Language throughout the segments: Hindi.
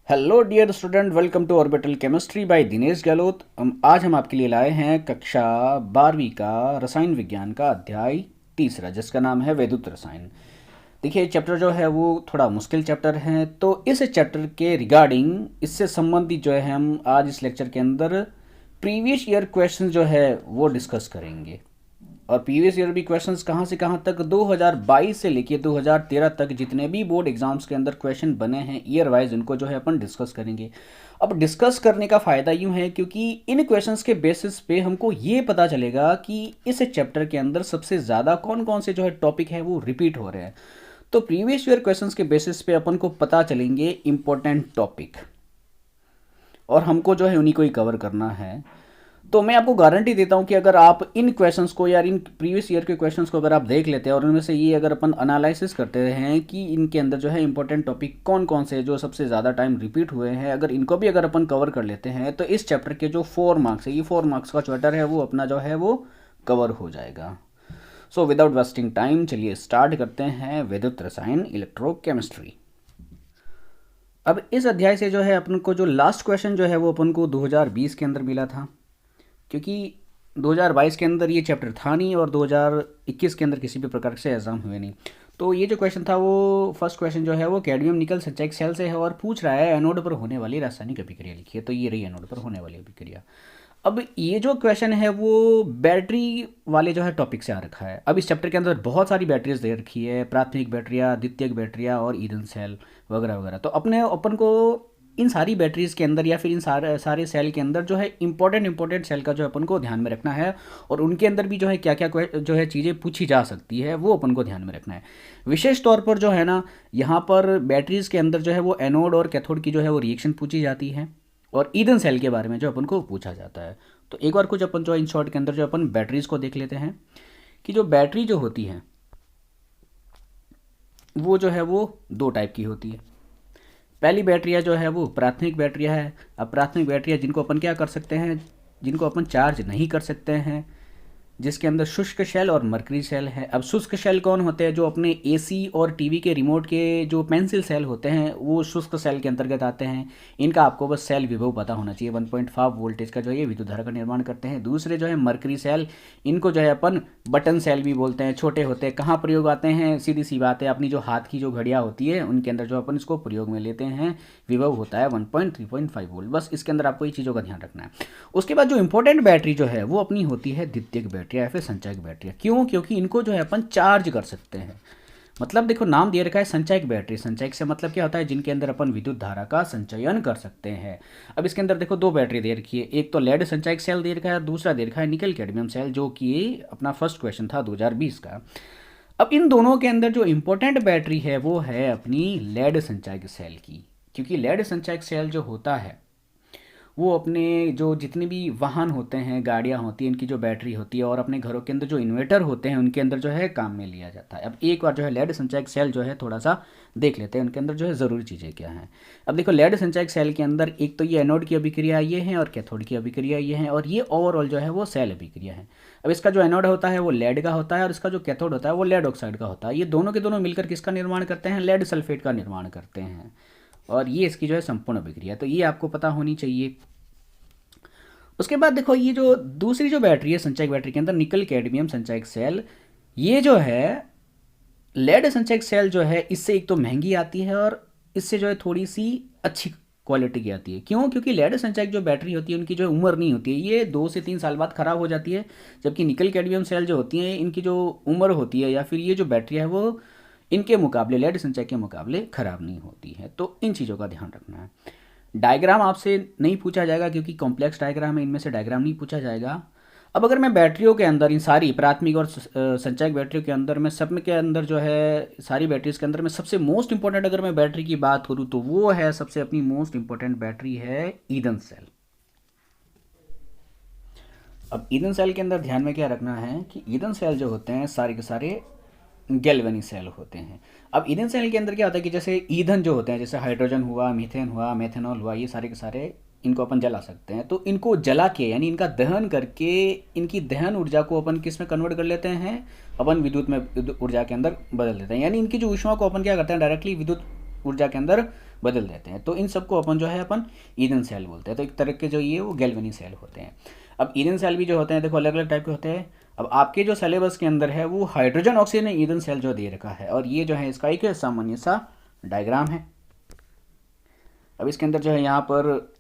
Hello dear student, welcome to orbital chemistry by Dinesh Gehlot. आज हम आपके लिए लाए हैं कक्षा 12वीं का रसायन विज्ञान का अध्याय तीसरा, जिसका नाम है वैद्युत रसायन। देखिए, चैप्टर जो है वो थोड़ा मुश्किल चैप्टर है, तो इस चैप्टर के रिगार्डिंग इससे संबंधित जो है हम आज इस लेक्चर के अंदर प्रीवियस ईयर क्वेश्चन जो है वो डिस्कस करेंगे। और प्रीवियस ईयर भी क्वेश्चंस कहाँ से कहाँ तक, 2022 से लेके 2013 तक जितने भी बोर्ड एग्जाम्स के अंदर क्वेश्चन बने हैं ईयर वाइज, उनको जो है अपन डिस्कस करेंगे। अब डिस्कस करने का फ़ायदा यूँ है क्योंकि इन क्वेश्चंस के बेसिस पे हमको ये पता चलेगा कि इस चैप्टर के अंदर सबसे ज़्यादा कौन कौन से जो है टॉपिक है वो रिपीट हो रहे हैं। तो प्रीवियस ईयर क्वेश्चंस के बेसिस पे अपन को पता चलेंगे इंपॉर्टेंट टॉपिक, और हमको जो है उन्हीं को ही कवर करना है। तो मैं आपको गारंटी देता हूं कि अगर आप इन क्वेश्चंस को या इन प्रीवियस ईयर के क्वेश्चंस को अगर आप देख लेते हैं और उनमें से ये अगर अपन एनालिसिस करते हैं कि इनके अंदर जो है इंपॉर्टेंट टॉपिक कौन कौन से जो सबसे ज़्यादा टाइम रिपीट हुए हैं, अगर इनको भी अगर अपन कवर कर लेते हैं तो इस चैप्टर के जो 4 मार्क्स है, ये 4 मार्क्स का चैप्टर है वो अपना जो है वो कवर हो जाएगा। सो विदाउट वेस्टिंग टाइम चलिए स्टार्ट करते हैं विद्युत रसायन, इलेक्ट्रोकेमिस्ट्री। अब इस अध्याय से जो है अपन को जो लास्ट क्वेश्चन जो है वो अपन को 2020 के अंदर मिला था, क्योंकि 2022 के अंदर ये चैप्टर था नहीं और 2021 के अंदर किसी भी प्रकार से एग्जाम हुए नहीं। तो ये जो क्वेश्चन था वो फर्स्ट क्वेश्चन जो है वो कैडमियम निकल संचयक सेल से है और पूछ रहा है एनोड पर होने वाली रासायनिक अभिक्रिया लिखिए। तो ये रही एनोड पर होने वाली अभिक्रिया। अब ये जो क्वेश्चन है वो बैटरी वाले जो है टॉपिक से आ रखा है। अब इस चैप्टर के अंदर बहुत सारी बैटरीज दे रखी है, प्राथमिक बैटरिया, द्वितीयक बैटरिया और ईंधन सेल वगैरह वगैरह। तो अपने अपन को इन सारी बैटरीज के अंदर या फिर इन सारे सेल के अंदर जो है इंपॉर्टेंट सेल का जो अपन को ध्यान में रखना है, और उनके अंदर भी जो है क्या क्या जो है चीज़ें पूछी जा सकती है वो अपन को ध्यान में रखना है। विशेष तौर पर जो है ना, यहाँ पर बैटरीज के अंदर जो है वो एनोड और कैथोड की जो है वो रिएक्शन पूछी जाती है, और ईंधन सेल के बारे में जो अपन को पूछा जाता है। तो एक बार कुछ अपन जो इन शॉर्ट के अंदर जो अपन बैटरीज को देख लेते हैं कि जो बैटरी जो होती है वो जो है वो दो टाइप की होती है। पहली बैटरिया जो है वो प्राथमिक बैटरिया है। अब प्राथमिक बैटरिया जिनको अपन क्या कर सकते हैं, जिनको अपन चार्ज नहीं कर सकते हैं, जिसके अंदर शुष्क शेल और मरकरी शेल है। अब शुष्क शेल कौन होते हैं? जो अपने एसी और टीवी के रिमोट के जो पेंसिल सेल होते हैं वो शुष्क सेल के अंतर्गत आते हैं। इनका आपको बस सेल विभव पता होना चाहिए। 1.5 वोल्टेज का जो है ये विद्युत धारा का निर्माण करते हैं। दूसरे जो है मरकरी सेल, इनको जो है अपन बटन सेल भी बोलते हैं, छोटे होते हैं। कहाँ प्रयोग आते हैं? सीधी सी बात है, अपनी जो हाथ की जो घड़ियाँ होती है उनके अंदर जो अपन इसको प्रयोग में लेते हैं। विभव होता है 1.3.5 वोल्ट। बस इसके अंदर आपको ये चीज़ों का ध्यान रखना है। उसके बाद जो इंपॉर्टेंट बैटरी जो है वो अपनी होती है द्वितीयक बैटरी या फिर संचयक बैटरी। क्यों? क्योंकि इनको जो है अपन चार्ज कर सकते हैं। मतलब देखो, नाम दे रखा है संचयक बैटरी। संचयक से मतलब क्या होता है? जिनके अंदर अपन विद्युत धारा का संचयन कर सकते हैं। अब इसके अंदर देखो दो बैटरी दे रखी है, एक तो लेड संचयक सेल दे रखा है, दूसरा दे रखा है निकल कैडमियम सेल, जो कि अपना फर्स्ट क्वेश्चन था 2020 का। अब इन दोनों के अंदर जो इंपॉर्टेंट बैटरी है वो है अपनी लेड संचयक सेल की, क्योंकि लेड संचयक सेल जो होता है वो अपने जो जितने भी वाहन होते हैं, गाड़ियाँ होती हैं, इनकी जो बैटरी होती है, और अपने घरों के अंदर जो इन्वर्टर होते हैं उनके अंदर जो है काम में लिया जाता है। अब एक बार जो है लेड संचयक सेल जो है थोड़ा सा देख लेते हैं, उनके अंदर जो है ज़रूरी चीज़ें क्या हैं। अब देखो, लेड संचयक सेल के अंदर एक तो ये एनोड की अभिक्रिया ये है और कैथोड की अभिक्रिया ये है, और ये ओवरऑल जो है वो सेल अभिक्रिया है। अब इसका जो एनोड होता है वो लेड का होता है और इसका जो कैथोड होता है वो लेड ऑक्साइड का होता है। ये दोनों के दोनों मिलकर किसका निर्माण करते हैं? लेड सल्फेट का निर्माण करते हैं। और ये इसकी जो है संपूर्ण अभिक्रिया, तो ये आपको पता होनी चाहिए। उसके बाद देखो, ये जो दूसरी जो बैटरी है संचयक बैटरी के अंदर, निकल कैडमियम संचयक सेल, ये जो है लेड संचयक सेल जो है इससे एक तो महंगी आती है और इससे जो है थोड़ी सी अच्छी क्वालिटी की आती है। क्यों? क्योंकि लेड संचयक जो बैटरी होती है उनकी जो उम्र नहीं होती है, ये 2 से 3 साल बाद ख़राब हो जाती है। जबकि निकल कैडमियम सेल जो होती हैं इनकी जो उम्र होती है या फिर ये जो बैटरी है वो इनके मुकाबले, लेड संचयक के मुकाबले ख़राब नहीं होती है। तो इन चीज़ों का ध्यान रखना है। डायग्राम आपसे नहीं पूछा जाएगा क्योंकि कॉम्प्लेक्स डायग्राम है, इनमें से डायग्राम नहीं पूछा जाएगा। अब अगर मैं बैटरियों के अंदर इन सारी प्राथमिक और संचयक बैटरियों के अंदर में सब में के अंदर जो है सारी बैटरीज के अंदर में सबसे मोस्ट इंपॉर्टेंट अगर मैं बैटरी की बात करूँ तो वो है सबसे अपनी मोस्ट इंपॉर्टेंट बैटरी है ईंधन सेल। अब ईंधन सेल के अंदर ध्यान में क्या रखना है कि ईंधन सेल जो होते हैं सारे के सारे गैल्वेनिक सेल होते हैं। अब ईंधन सेल के अंदर क्या होता है कि जैसे ईंधन जो होते हैं, जैसे हाइड्रोजन हुआ, मीथेन हुआ, मेथेनॉल हुआ, ये सारे के सारे इनको अपन जला सकते हैं। तो इनको जला के यानी इनका दहन करके इनकी दहन ऊर्जा को अपन किस में कन्वर्ट कर लेते हैं? अपन विद्युत ऊर्जा के अंदर बदल देते हैं। यानी इनकी जो ऊष्मा को अपन क्या करते हैं? डायरेक्टली विद्युत ऊर्जा के अंदर बदल देते हैं। तो इन सबको अपन जो है अपन ईंधन सेल बोलते हैं। तो एक तरह के जो ये वो गैल्वेनिक सेल होते हैं। अब ईंधन सेल भी जो होते हैं देखो अलग अलग टाइप के होते हैं। अब आपके जो सिलेबस के अंदर है वो हाइड्रोजन ऑक्सीजन ईंधन सेल जो दे रखा है, और ये जो है इसका एक सामान्य सा डायग्राम है। अब इसके अंदर जो है यहाँ पर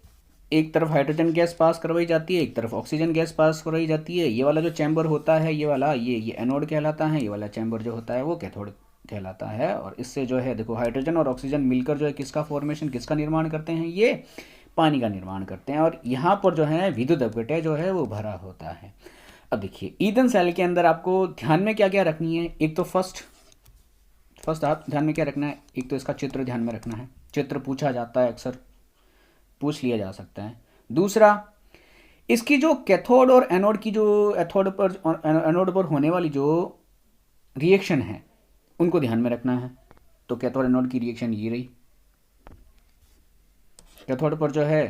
एक तरफ हाइड्रोजन गैस पास करवाई जाती है, एक तरफ ऑक्सीजन गैस पास करवाई जाती है। ये वाला जो चैम्बर होता है ये वाला ये एनोड कहलाता है, ये वाला चैम्बर जो होता है वो कैथोड कहलाता है। और इससे जो है देखो हाइड्रोजन और ऑक्सीजन मिलकर जो है किसका फॉर्मेशन, किसका निर्माण करते हैं, ये पानी का निर्माण करते हैं। और यहाँ पर जो है विद्युत अपघटय जो है वो भरा होता है। अब देखिए ईंधन सेल के अंदर आपको ध्यान में क्या क्या रखनी है। एक तो फर्स्ट आप ध्यान में क्या रखना है, एक तो इसका चित्र ध्यान में रखना है। चित्र पूछा जाता है, अक्सर पूछ लिया जा सकता है। दूसरा, इसकी जो कैथोड और एनोड की जो एनोड पर होने वाली जो रिएक्शन है उनको ध्यान में रखना है। तो कैथोड एनोड की रिएक्शन ये रही। कैथोड पर जो है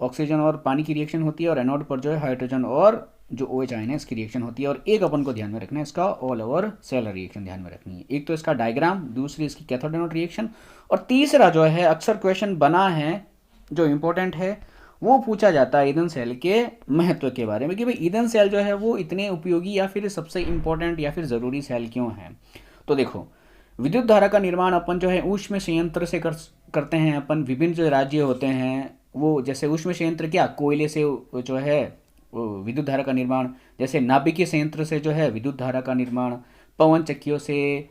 ऑक्सीजन और पानी की रिएक्शन होती है, और एनोड पर जो है हाइड्रोजन और जो OH आयन है इसकी रिएक्शन होती है। और एक अपन को ध्यान में रखना है, इसका ऑल ओवर सेल रिएक्शन ध्यान में रखनी है। एक तो इसका डायग्राम, दूसरी इसकी कैथोड एनोड रिएक्शन, और तीसरा जो है अक्सर क्वेश्चन बना है जो इम्पोर्टेंट है वो पूछा जाता है ईंधन सेल के महत्व के बारे में कि भाई ईंधन सेल जो है वो इतने उपयोगी या फिर सबसे इम्पोर्टेंट या फिर ज़रूरी सेल क्यों है। तो देखो विद्युत धारा का निर्माण अपन जो है ऊष्म संयंत्र से करते हैं। अपन विभिन्न जो राज्य होते हैं वो, जैसे ऊष्म संयंत्र क्या, कोयले से जो है विद्युत धारा का निर्माण, जैसे नाभिकीय संयंत्र से जो है विद्युत धारा का निर्माण, पवन चक्कियों से,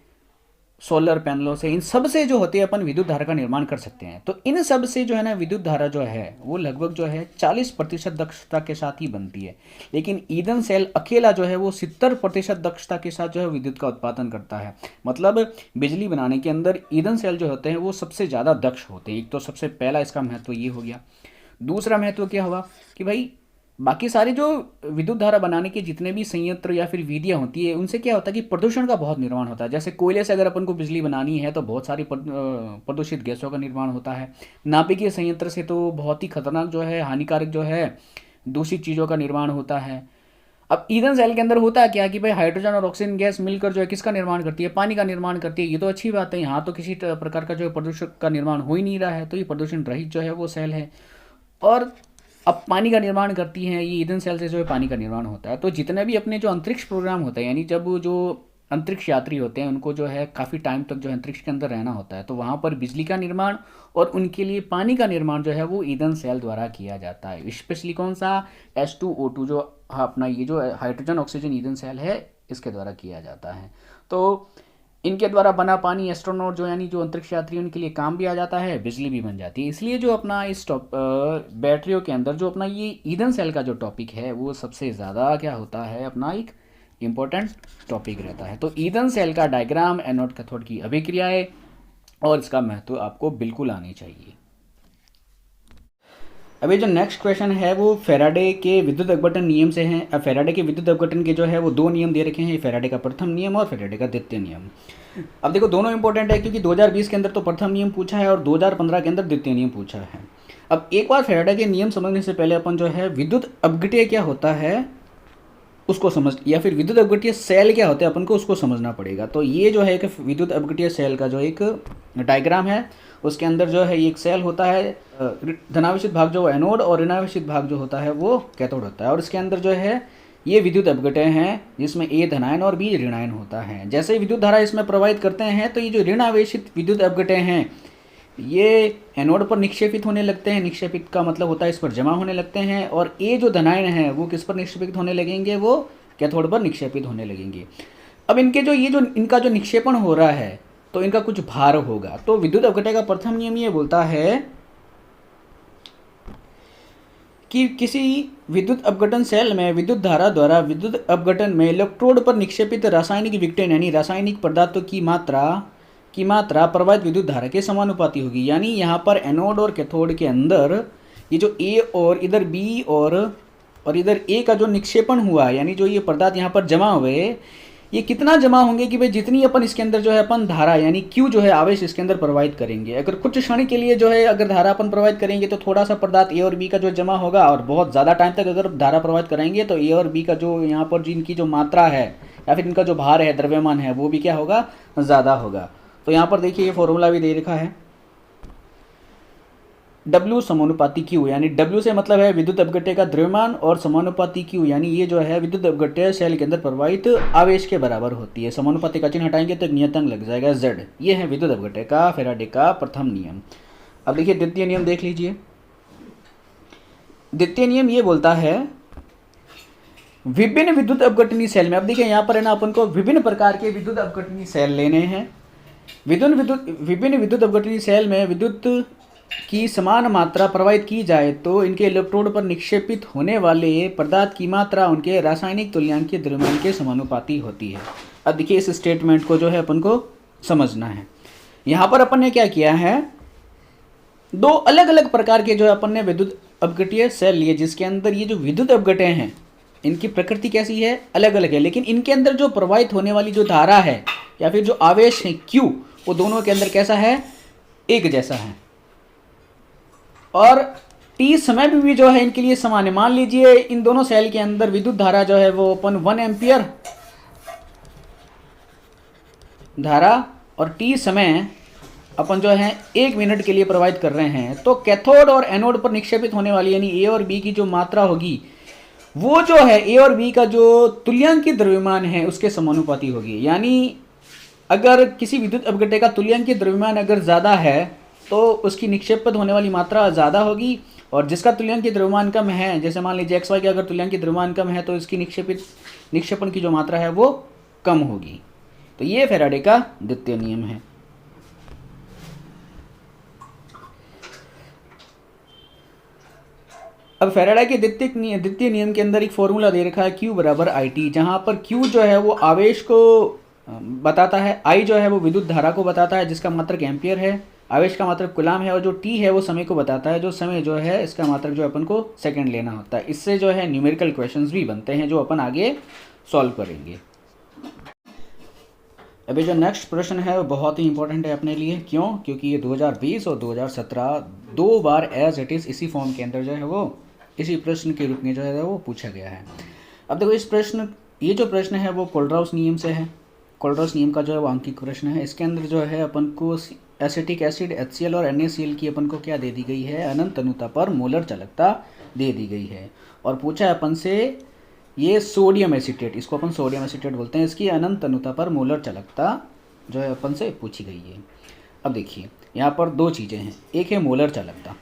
सोलर पैनलों से, इन सब से जो होते हैं अपन विद्युत धारा का निर्माण कर सकते हैं। तो इन सब से जो है ना विद्युत धारा जो है वो लगभग जो है 40% दक्षता के साथ ही बनती है। लेकिन ईंधन सेल अकेला जो है वो 70% दक्षता के साथ जो है विद्युत का उत्पादन करता है। मतलब बिजली बनाने के अंदर ईंधन सेल जो होते हैं वो सबसे ज़्यादा दक्ष होते हैं। एक तो सबसे पहला इसका महत्व ये हो गया। दूसरा महत्व क्या हुआ कि भाई बाकी सारे जो विद्युत धारा बनाने के जितने भी संयंत्र या फिर विधियाँ होती है उनसे क्या होता है कि प्रदूषण का बहुत निर्माण होता है। जैसे कोयले से अगर अपन को बिजली बनानी है तो बहुत सारी प्रदूषित गैसों का निर्माण होता है। नाभिकीय संयंत्र से तो बहुत ही खतरनाक जो है, हानिकारक जो है, दूषित चीज़ों का निर्माण होता है। अब ईंधन सेल के अंदर होता है क्या कि भाई हाइड्रोजन और ऑक्सीजन गैस मिलकर जो है किसका निर्माण करती है, पानी का निर्माण करती है। ये तो अच्छी बात है, यहाँ तो किसी प्रकार का जो है प्रदूषण का निर्माण हो ही नहीं रहा है। तो ये प्रदूषण रहित जो है वो सेल है। और अब पानी का निर्माण करती हैं, ये ईंधन सेल से जो है पानी का निर्माण होता है। तो जितने भी अपने जो अंतरिक्ष प्रोग्राम होता है, यानी जब जो अंतरिक्ष यात्री होते हैं उनको जो है काफ़ी टाइम तक जो है अंतरिक्ष के अंदर रहना होता है, तो वहाँ पर बिजली का निर्माण और उनके लिए पानी का निर्माण जो है वो ईंधन सेल द्वारा किया जाता है। स्पेशली कौन सा, H2O2 जो अपना ये जो हाइड्रोजन ऑक्सीजन ईंधन सेल है इसके द्वारा किया जाता है। तो इनके द्वारा बना पानी एस्ट्रोनॉट जो यानी जो अंतरिक्ष यात्री उनके लिए काम भी आ जाता है, बिजली भी बन जाती है। इसलिए जो अपना इस बैटरियों के अंदर जो अपना ये ईंधन सेल का जो टॉपिक है वो सबसे ज़्यादा क्या होता है, अपना एक इम्पोर्टेंट टॉपिक रहता है। तो ईंधन सेल का डायग्राम, एनोड कैथोड की अभिक्रियाएं और इसका महत्व आपको बिल्कुल आनी चाहिए। अभी जो नेक्स्ट क्वेश्चन है वो फेराडे के विद्युत अपघटन नियम से है। अब फेराडे के विद्युत अपघटन के जो है वो 2 नियम दे रखे हैं, फेराडे का प्रथम नियम और फेराडे का द्वितीय नियम। अब देखो दोनों इंपॉर्टेंट है क्योंकि 2020 के अंदर तो प्रथम नियम पूछा है और 2015 के अंदर द्वितीय नियम पूछा है। अब एक बार फेराडे के नियम समझने से पहले अपन जो है विद्युत अपघट्य क्या होता है उसको समझ, या फिर विद्युत अपघट्य सेल क्या होता है अपन को उसको समझना पड़ेगा। तो ये जो है एक विद्युत अपघट्य सेल का जो एक डायग्राम है, उसके अंदर जो है एक सेल होता है, धनावेशित भाग जो एनोड और ऋणावेशित भाग जो होता है वो कैथोड होता है। और इसके अंदर जो है ये विद्युत अपघटय हैं जिसमें A धनायन और B ऋणायन होता है। जैसे विद्युत धारा इसमें प्रवाहित करते हैं तो ये जो ऋणावेशित विद्युत अपघटय हैं ये एनोड पर निक्षेपित होने लगते हैं। निक्षेपित का मतलब होता है इस पर जमा होने लगते हैं। और A जो धनायन है वो किस पर निक्षेपित होने लगेंगे, वो कैथोड पर निक्षेपित होने लगेंगे। अब इनके जो ये जो इनका जो निक्षेपण हो रहा है तो इनका कुछ भार होगा। तो विद्युत अपघटय का प्रथम नियम ये बोलता है कि किसी विद्युत अपघटन सेल में विद्युत धारा द्वारा विद्युत अपघटन में इलेक्ट्रोड पर निक्षेपित रासायनिक विघटन यानी रासायनिक पदार्थों की मात्रा प्रवाहित विद्युत धारा के समानुपाती होगी। यानी यहाँ पर एनोड और कैथोड के अंदर ये जो A और इधर B और इधर A का जो निक्षेपण हुआ, यानी जो ये पदार्थ यहाँ पर जमा हुए, ये कितना जमा होंगे कि भाई जितनी अपन इसके अंदर जो है अपन धारा यानी Q जो है आवेश इसके अंदर प्रवाहित करेंगे। अगर कुछ क्षण के लिए जो है अगर धारा अपन प्रवाहित करेंगे तो थोड़ा सा पदार्थ A और B का जो जमा होगा, और बहुत ज़्यादा टाइम तक अगर धारा प्रवाहित कराएंगे तो A और B का जो यहाँ पर जिनकी जो मात्रा है या फिर इनका जो भार है, द्रव्यमान है, वो भी क्या होगा, ज़्यादा होगा। तो यहाँ पर देखिए ये फॉर्मूला भी दे रखा है। W समानुपाती Q, यानी W से मतलब है विद्युत अपघट्य का द्रव्यमान और समानुपाती Q यानी ये जो है विद्युत अपघट्य सेल के अंदर प्रवाहित आवेश के बराबर होती है। समानुपाती का चिन्ह हटाएंगे तो एक नियतांक लग जाएगा Z। ये है विद्युत अपघट्य का फैराडे का प्रथम नियम। अब देखिए द्वितीय नियम देख लीजिए। द्वितीय नियम ये बोलता है विभिन्न विद्युत अपघटनी सेल में, अब देखिए यहाँ पर है ना अपन को विभिन्न प्रकार के विद्युत अपघटनी सेल लेने हैं। विभिन्न विद्युत अपघटनी सेल में विद्युत की समान मात्रा प्रवाहित की जाए तो इनके इलेक्ट्रोड पर निक्षेपित होने वाले पदार्थ की मात्रा उनके रासायनिक तुल्यांकीय द्रव्यमान के समानुपाती होती है। अब देखिए इस स्टेटमेंट को जो है अपन को समझना है। यहाँ पर अपन ने क्या किया है, दो अलग अलग प्रकार के जो अपन ने विद्युत अपघटीय सेल लिए, जिसके अंदर ये जो विद्युत अपघटय हैं इनकी प्रकृति कैसी है, अलग अलग है, लेकिन इनके अंदर जो प्रवाहित होने वाली जो धारा है या फिर जो आवेश है Q, वो दोनों के अंदर कैसा है, एक जैसा है। और T समय भी जो है इनके लिए समान है। मान लीजिए इन दोनों सेल के अंदर विद्युत धारा जो है वो अपन 1 एम्पियर धारा और T समय अपन जो है 1 मिनट के लिए प्रवाहित कर रहे हैं, तो कैथोड और एनोड पर निक्षेपित होने वाली यानी A और B की जो मात्रा होगी वो जो है A और B का जो तुल्यांकीय द्रव्यमान है उसके समानुपाती होगी। यानी अगर किसी विद्युत अपघट्य का तुल्यांकीय द्रव्यमान अगर ज़्यादा है तो उसकी निक्षेपित होने वाली मात्रा ज़्यादा होगी, और जिसका तुल्यांकीय द्रव्यमान कम है, जैसे मान लीजिए XY का अगर तुल्यांकीय द्रव्यमान कम है तो इसकी निक्षेपण की जो मात्रा है वो कम होगी। तो ये फैराडे का द्वितीय नियम है। अब फैराडे के द्वितीय नियम के अंदर एक फॉर्मूला दे रखा है Q बराबर IT, जहाँ पर Q जो है वो आवेश को बताता है, I जो है वो विद्युत धारा को बताता है जिसका मात्रक एम्पियर है, आवेश का मात्रक कूलाम है, और जो T है वो समय को बताता है, जो समय जो है इसका मात्रक जो अपन को सेकंड लेना होता है। इससे जो है न्यूमेरिकल क्वेश्चंस भी बनते हैं जो अपन आगे सॉल्व करेंगे। अभी जो नेक्स्ट प्रश्न है वो बहुत ही इंपॉर्टेंट है अपने लिए। क्यों? क्योंकि ये 2020 और 2017 दो बार एज इट इज़ इसी फॉर्म के अंदर जो है वो इसी प्रश्न के रूप में जो है वो पूछा गया है। अब देखो ये जो प्रश्न है वो कोलराउस नियम से है। कोलराउस नियम का जो है वो आंकिक प्रश्न है। इसके अंदर जो है अपन को एसिटिक एसिड HCl और NaCl की अपन को क्या दे दी गई है, अनंत अनुता पर मोलर चालकता दे दी गई है, और पूछा है अपन से ये सोडियम एसीटेट, इसको अपन सोडियम एसीटेट बोलते हैं, इसकी अनंत अनुता पर मोलर चालकता जो है अपन से पूछी गई है। अब देखिए यहाँ पर दो चीज़ें हैं, एक है मोलर चालकता।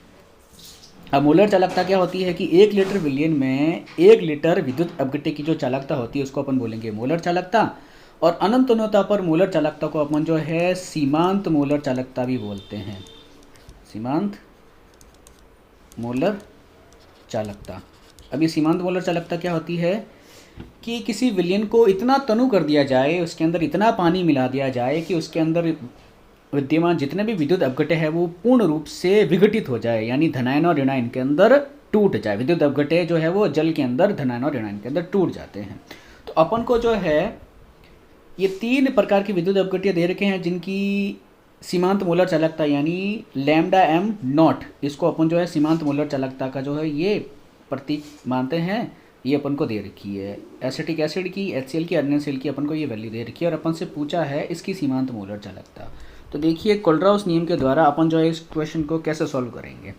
अब मोलर चालकता क्या होती है कि 1 लीटर विलयन में 1 लीटर विद्युत अपघट्य की जो चालकता होती है उसको अपन बोलेंगे मोलर चालकता, और अनंत अनुता पर मोलर चालकता को अपन जो है सीमांत मोलर चालकता भी बोलते हैं। सीमांत मोलर चालकता। अब ये सीमांत मोलर चालकता क्या होती है कि किसी विलयन को इतना तनु कर दिया जाए, उसके अंदर इतना पानी मिला दिया जाए कि उसके अंदर विद्यमान जितने भी विद्युत अपघट्य है वो पूर्ण रूप से विघटित हो जाए, यानी धनायन और ऋणायन के अंदर टूट जाए। विद्युत अपघट्य जो है वो जल के अंदर धनायन और ऋणायन के अंदर टूट जाते हैं। तो अपन को जो है ये 3 प्रकार की विद्युत अपघट्य दे रखे हैं जिनकी सीमांत मोलर चालकता यानी लैम्डा m नॉट, इसको अपन जो है सीमांत मोलर चालकता का जो है ये प्रतीक मानते हैं। ये अपन को दे रखी है एसिटिक एसिड की, HCl की, NaCl की अपन को ये वैल्यू दे रखी है, और अपन से पूछा है इसकी सीमांत मोलर चालकता। तो देखिए कोलराउस नियम के द्वारा अपन जो है इस क्वेश्चन को कैसे सॉल्व करेंगे।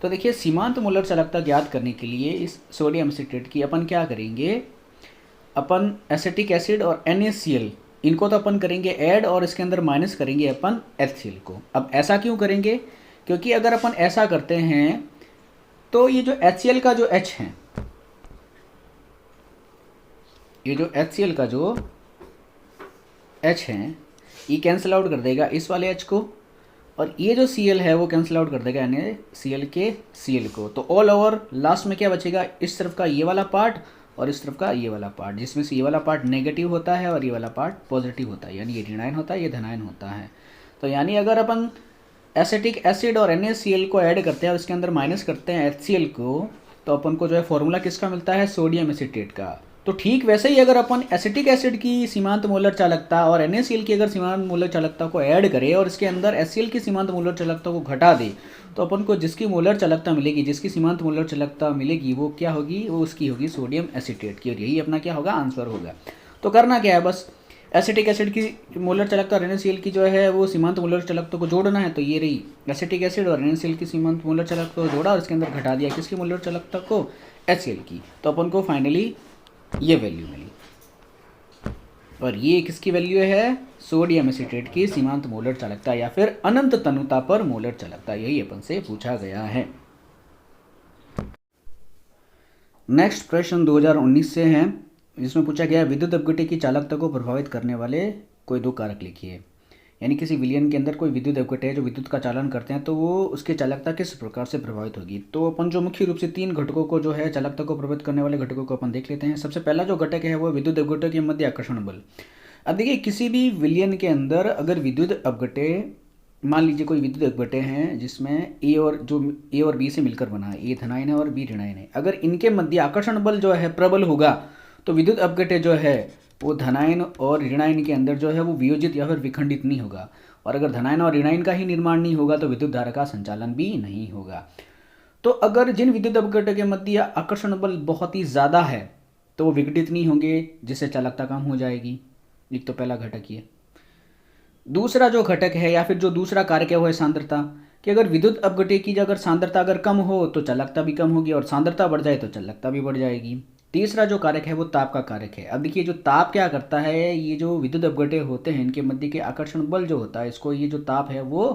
तो देखिए सीमांत मोलर चालकता ज्ञात करने के लिए इस सोडियम एसीटेट की अपन क्या करेंगे, अपन एसिटिक एसिड और NaCl इनको तो अपन करेंगे ऐड, और इसके अंदर माइनस करेंगे अपन HCl को। अब ऐसा क्यों करेंगे, क्योंकि अगर अपन ऐसा करते हैं तो ये जो HCl का जो H है, ये जो HCl का जो H है ये कैंसिल आउट कर देगा इस वाले H को, और ये जो Cl है वो कैंसिल आउट कर देगा NaCl के Cl को। तो ऑल ओवर लास्ट में क्या बचेगा, इस तरफ का ये वाला पार्ट और इस तरफ का ये वाला पार्ट, जिसमें से ये वाला पार्ट नेगेटिव होता है और ये वाला पार्ट पॉजिटिव होता है, यानी ये ऋणायन होता है, ये धनायन होता है। तो यानी अगर अपन एसिटिक एसिड और NaCl को ऐड करते हैं और इसके अंदर माइनस करते हैं HCl को, तो अपन को जो है फॉर्मूला किसका मिलता है, सोडियम एसीटेट का। तो ठीक वैसे ही अगर अपन एसिटिक एसिड की सीमांत मोलर चालकता और NaCl की अगर सीमांत मोलर चालकता को ऐड करें और इसके अंदर HCl की सीमांत मोलर चालकता को घटा दें, तो अपन को जिसकी मोलर चालकता मिलेगी, जिसकी सीमांत मोलर चालकता मिलेगी वो क्या होगी, वो उसकी होगी सोडियम एसीटेट की, और यही अपना क्या होगा, आंसर होगा। तो करना क्या है, बस एसिटिक एसिड की मोलर चालकता और NaCl की जो है वो सीमांत मोलर चालकता को जोड़ना है, तो ये रही एसिटिक एसिड और NaCl की सीमांत मोलर चालकता को जोड़ा और इसके अंदर घटा दिया किसकी मोलर चालकता को, HCl की, तो अपन को फाइनली ये वैल्यू मिली। और ये किसकी वैल्यू है, सोडियम एसीटेट की सीमांत मोलर चालकता या फिर अनंत तनुता पर मोलर चालकता, यही अपन से पूछा गया है। नेक्स्ट प्रश्न 2019 से है, जिसमें पूछा गया विद्युत अपघट्य की चालकता को प्रभावित करने वाले कोई दो कारक लिखिए। यानी किसी विलयन के अंदर कोई विद्युत अपघट्य है जो विद्युत का चालन करते हैं, तो वो उसकी चालकता किस प्रकार से प्रभावित होगी। तो अपन जो मुख्य रूप से 3 घटकों को जो है चालकता को प्रभावित करने वाले घटकों को अपन देख लेते हैं। सबसे पहला जो घटक है वो विद्युत अपघट्य के मध्य आकर्षण बल। अब देखिए किसी भी विलयन के अंदर अगर विद्युत अपघट्य, मान लीजिए कोई विद्युत अपघट्य है जिसमें ए और बी से मिलकर बना है, ए धनायन है और बी ऋणायन है, अगर इनके मध्य आकर्षण बल जो है प्रबल होगा तो विद्युत अपघट्य जो है वो धनायन और ऋणायन के अंदर जो है वो वियोजित या फिर विखंडित नहीं होगा, और अगर धनायन और ऋणायन का ही निर्माण नहीं होगा तो विद्युत धारा का संचालन भी नहीं होगा। तो अगर जिन विद्युत अपघट्य के मध्य आकर्षण बल बहुत ही ज़्यादा है तो वो विघटित नहीं होंगे, जिससे चालकता कम हो जाएगी। एक तो पहला घटक ये। दूसरा जो घटक है या फिर जो दूसरा कारक है वो है सांद्रता, कि अगर विद्युत अपघट्य की अगर सांद्रता अगर कम हो तो चालकता भी कम होगी, और सांद्रता बढ़ जाए तो चालकता भी बढ़ जाएगी। तीसरा जो कारक है वो ताप का कारक है। अब देखिए जो ताप क्या करता है, ये जो विद्युत अपघट्य होते हैं इनके मध्य के आकर्षण बल जो होता है इसको ये जो ताप है वो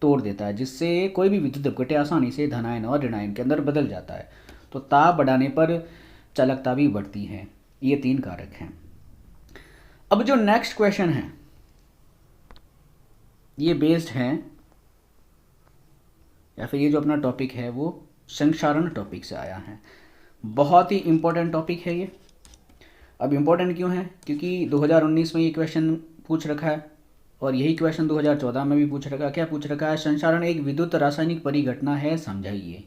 तोड़ देता है, जिससे कोई भी विद्युत अपघट्य आसानी से धनायन और ऋणायन के अंदर बदल जाता है। तो ताप बढ़ाने पर चालकता भी बढ़ती है। ये 3 कारक हैं। अब जो नेक्स्ट क्वेश्चन है ये बेस्ड है या फिर ये जो अपना टॉपिक है वो संक्षारण टॉपिक से आया है। बहुत ही इंपॉर्टेंट टॉपिक है ये। अब इंपॉर्टेंट क्यों है, क्योंकि 2019 में ये क्वेश्चन पूछ रखा है और यही क्वेश्चन 2014 में भी पूछ रखा है। क्या पूछ रखा है, संक्षारण एक विद्युत रासायनिक परिघटना है समझाइए।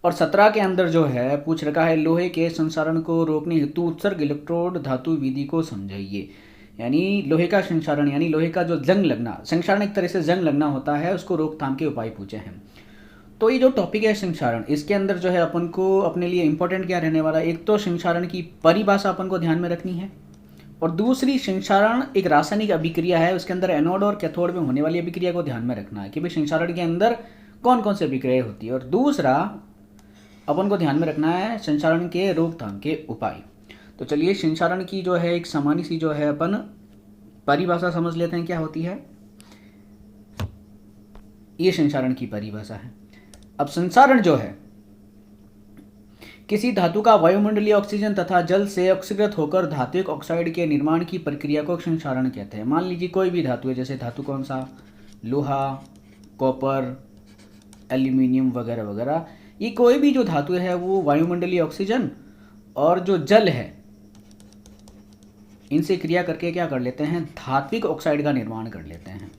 और 17 के अंदर जो है पूछ रखा है लोहे के संक्षारण को रोकने हेतु उत्सर्ग इलेक्ट्रोड धातु विधि को समझाइए। यानी लोहे का संक्षारण यानी लोहे का जो जंग लगना, संक्षारण एक तरह से जंग लगना होता है, उसको रोकथाम के उपाय पूछे हैं। तो ये जो टॉपिक है संक्षारण, इसके अंदर जो है अपन को अपने लिए इंपॉर्टेंट क्या रहने वाला है, एक तो संक्षारण की परिभाषा अपन को ध्यान में रखनी है, और दूसरी संक्षारण एक रासायनिक अभिक्रिया है, उसके अंदर एनोड और कैथोड में होने वाली अभिक्रिया को ध्यान में रखना है कि भाई संक्षारण के अंदर कौन कौन सी अभिक्रिया होती है। और दूसरा अपन को ध्यान में रखना है संक्षारण के रोकथाम के उपाय। तो चलिए संक्षारण की जो है एक सामान्य सी जो है अपन परिभाषा समझ लेते हैं क्या होती है। ये संक्षारण की परिभाषा है। अब संक्षारण जो है किसी धातु का वायुमंडलीय ऑक्सीजन तथा जल से ऑक्सीकृत होकर धात्विक ऑक्साइड के निर्माण की प्रक्रिया को संक्षारण कहते हैं। मान लीजिए कोई भी धातु है, जैसे धातु कौन सा, लोहा, कॉपर, एल्यूमिनियम वगैरह वगैरह, ये कोई भी जो धातु है वो वायुमंडलीय ऑक्सीजन और जो जल है इनसे क्रिया करके क्या कर लेते हैं, धात्विक ऑक्साइड का निर्माण कर लेते हैं,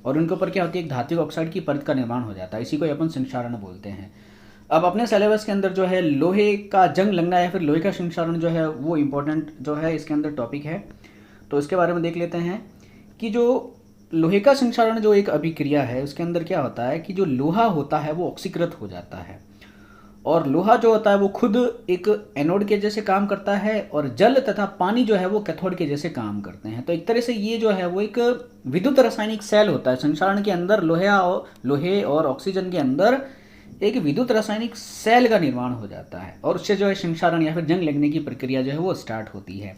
और उनके ऊपर क्या होती है, एक धात्विक ऑक्साइड की परत का निर्माण हो जाता है। इसी को अपन संक्षारण बोलते हैं। अब अपने सिलेबस के अंदर जो है लोहे का जंग लगना या फिर लोहे का संक्षारण जो है वो इम्पोर्टेंट जो है इसके अंदर टॉपिक है। तो इसके बारे में देख लेते हैं कि जो लोहे का संक्षारण जो एक अभिक्रिया है उसके अंदर क्या होता है कि जो लोहा होता है वो ऑक्सीकृत हो जाता है, और लोहा जो होता है वो खुद एक एनोड के जैसे काम करता है, और जल तथा पानी जो है वो कैथोड के जैसे काम करते हैं। तो एक तरह से ये जो है वो एक विद्युत रासायनिक सेल होता है। संक्षारण के अंदर लोहे और ऑक्सीजन के अंदर एक विद्युत रासायनिक सेल का निर्माण हो जाता है, और उससे जो है संक्षारण या फिर जंग लगने की प्रक्रिया जो है वो स्टार्ट होती है।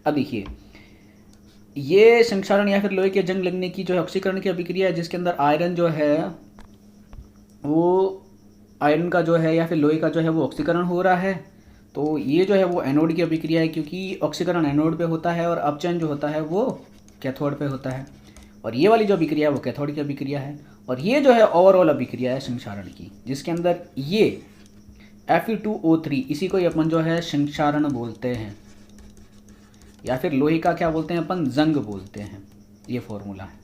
अब देखिए ये संक्षारण या फिर लोहे के जंग लगने की जो है ऑक्सीकरण की अभिक्रिया है, जिसके अंदर आयरन जो है वो आयरन का जो है या फिर लोहे का जो है वो ऑक्सीकरण हो रहा है। तो ये जो है वो एनोड की अभिक्रिया है, क्योंकि ऑक्सीकरण एनोड पे होता है और अपचयन जो होता है वो कैथोड पे होता है, और ये वाली जो अभिक्रिया है वो कैथोड की अभिक्रिया है। और ये जो है ओवरऑल अभिक्रिया है संक्षारण की, जिसके अंदर ये Fe2O3 इसी को अपन जो है संक्षारण बोलते हैं, या फिर लोहे का क्या बोलते हैं अपन, जंग बोलते हैं। ये फॉर्मूला है।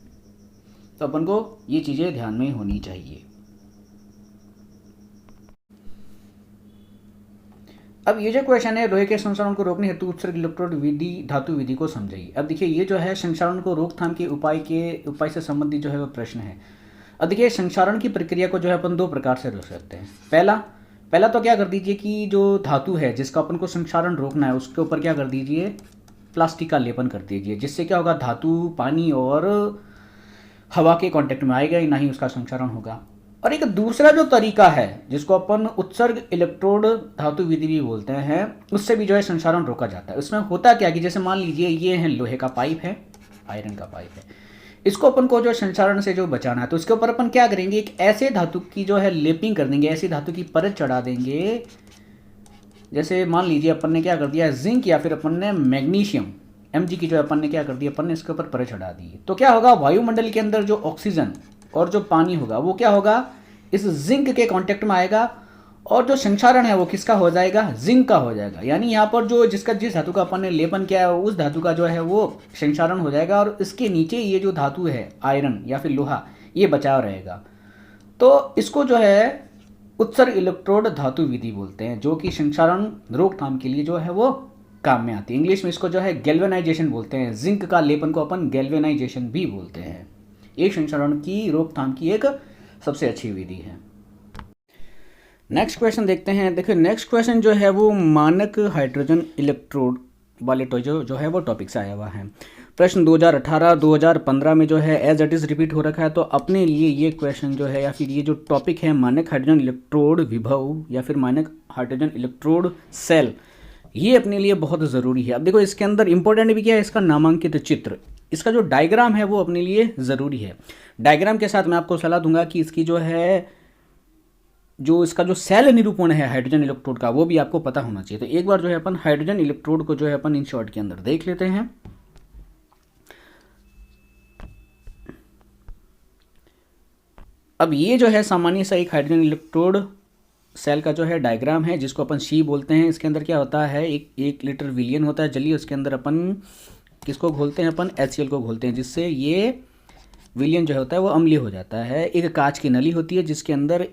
तो अपन को ये चीज़ें ध्यान में होनी चाहिए। अब ये जो क्वेश्चन है लोहे के संक्षारण को रोकने हेतु उत्सर्ग इलेक्ट्रोड विधि धातु विधि को समझाइए। अब देखिए ये जो है संक्षारण को रोकथाम के उपाय से संबंधित जो है वो प्रश्न है। अब देखिए संक्षारण की प्रक्रिया को जो है अपन 2 प्रकार से रोक सकते हैं। पहला तो क्या कर दीजिए कि जो धातु है जिसका अपन को संक्षारण रोकना है उसके ऊपर क्या कर दीजिए, प्लास्टिक का लेपन कर दीजिए, जिससे क्या होगा, धातु पानी और हवा के कांटेक्ट में आएगा ही, ना ही उसका संक्षारण होगा। और एक दूसरा जो तरीका है जिसको अपन उत्सर्ग इलेक्ट्रोड धातु विधि भी बोलते हैं, उससे भी जो है संक्षारण रोका जाता है। उसमें होता क्या कि जैसे मान लीजिए ये है लोहे का पाइप है, आयरन का पाइप है, इसको अपन को जो संक्षारण से जो बचाना है, तो इसके ऊपर अपन क्या करेंगे, एक ऐसे धातु की जो है लेपिंग कर देंगे, ऐसी धातु की परत चढ़ा देंगे। जैसे मान लीजिए अपन ने क्या कर दिया, जिंक या फिर अपन ने मैग्नीशियम Mg की जो अपन ने क्या कर दिया, अपन ने इसके ऊपर परत चढ़ा दी। तो क्या होगा, वायुमंडल के अंदर जो ऑक्सीजन और जो पानी होगा वो क्या होगा, इस जिंक के कांटेक्ट में आएगा, और जो संक्षारण है वो किसका हो जाएगा, जिंक का हो जाएगा। यानी यहाँ पर जो जिस धातु का अपन ने लेपन किया है उस धातु का जो है वो संक्षारण हो जाएगा, और इसके नीचे ये जो धातु है आयरन या फिर लोहा, ये बचाव रहेगा। तो इसको जो है उत्सर्ग इलेक्ट्रोड धातु विधि बोलते हैं, जो कि संक्षारण रोकथाम के लिए जो है वो काम में आती है। इंग्लिश में इसको जो है गैल्वेनाइजेशन बोलते हैं। जिंक का लेपन को अपन गैल्वेनाइजेशन भी बोलते हैं। ये संक्षारण की रोकथाम की एक सबसे अच्छी विधि है। नेक्स्ट क्वेश्चन देखते हैं। देखिए नेक्स्ट क्वेश्चन जो है वो मानक हाइड्रोजन इलेक्ट्रोड वाले जो है वो टॉपिक से आया हुआ है। प्रश्न 2018-2015 में जो है एज इट इज़ रिपीट हो रखा है। तो अपने लिए ये क्वेश्चन जो है या फिर ये जो टॉपिक है मानक हाइड्रोजन इलेक्ट्रोड विभव या फिर मानक हाइड्रोजन इलेक्ट्रोड सेल, ये अपने लिए बहुत ज़रूरी है। अब देखो इसके अंदर इंपॉर्टेंट भी क्या है, इसका नामांकित चित्र, इसका जो डायग्राम है वो अपने लिए ज़रूरी है। डायग्राम के साथ मैं आपको सलाह दूंगा कि इसकी जो है जो इसका जो सेल निरूपण है हाइड्रोजन इलेक्ट्रोड का वो भी आपको पता होना चाहिए। तो एक बार जो है अपन हाइड्रोजन इलेक्ट्रोड को जो है अपन इन शॉर्ट के अंदर देख लेते हैं। अब ये जो है सामान्य सा एक हाइड्रोजन इलेक्ट्रोड सेल का जो है डायग्राम है, जिसको अपन सी बोलते हैं। इसके अंदर क्या होता है, एक लीटर विलियन होता है जलीय, उसके अंदर अपन किसको घोलते हैं, अपन HCl को घोलते हैं, जिससे ये विलियन जो होता है वो अम्लीय हो जाता है। एक कांच की नली होती है जिसके अंदर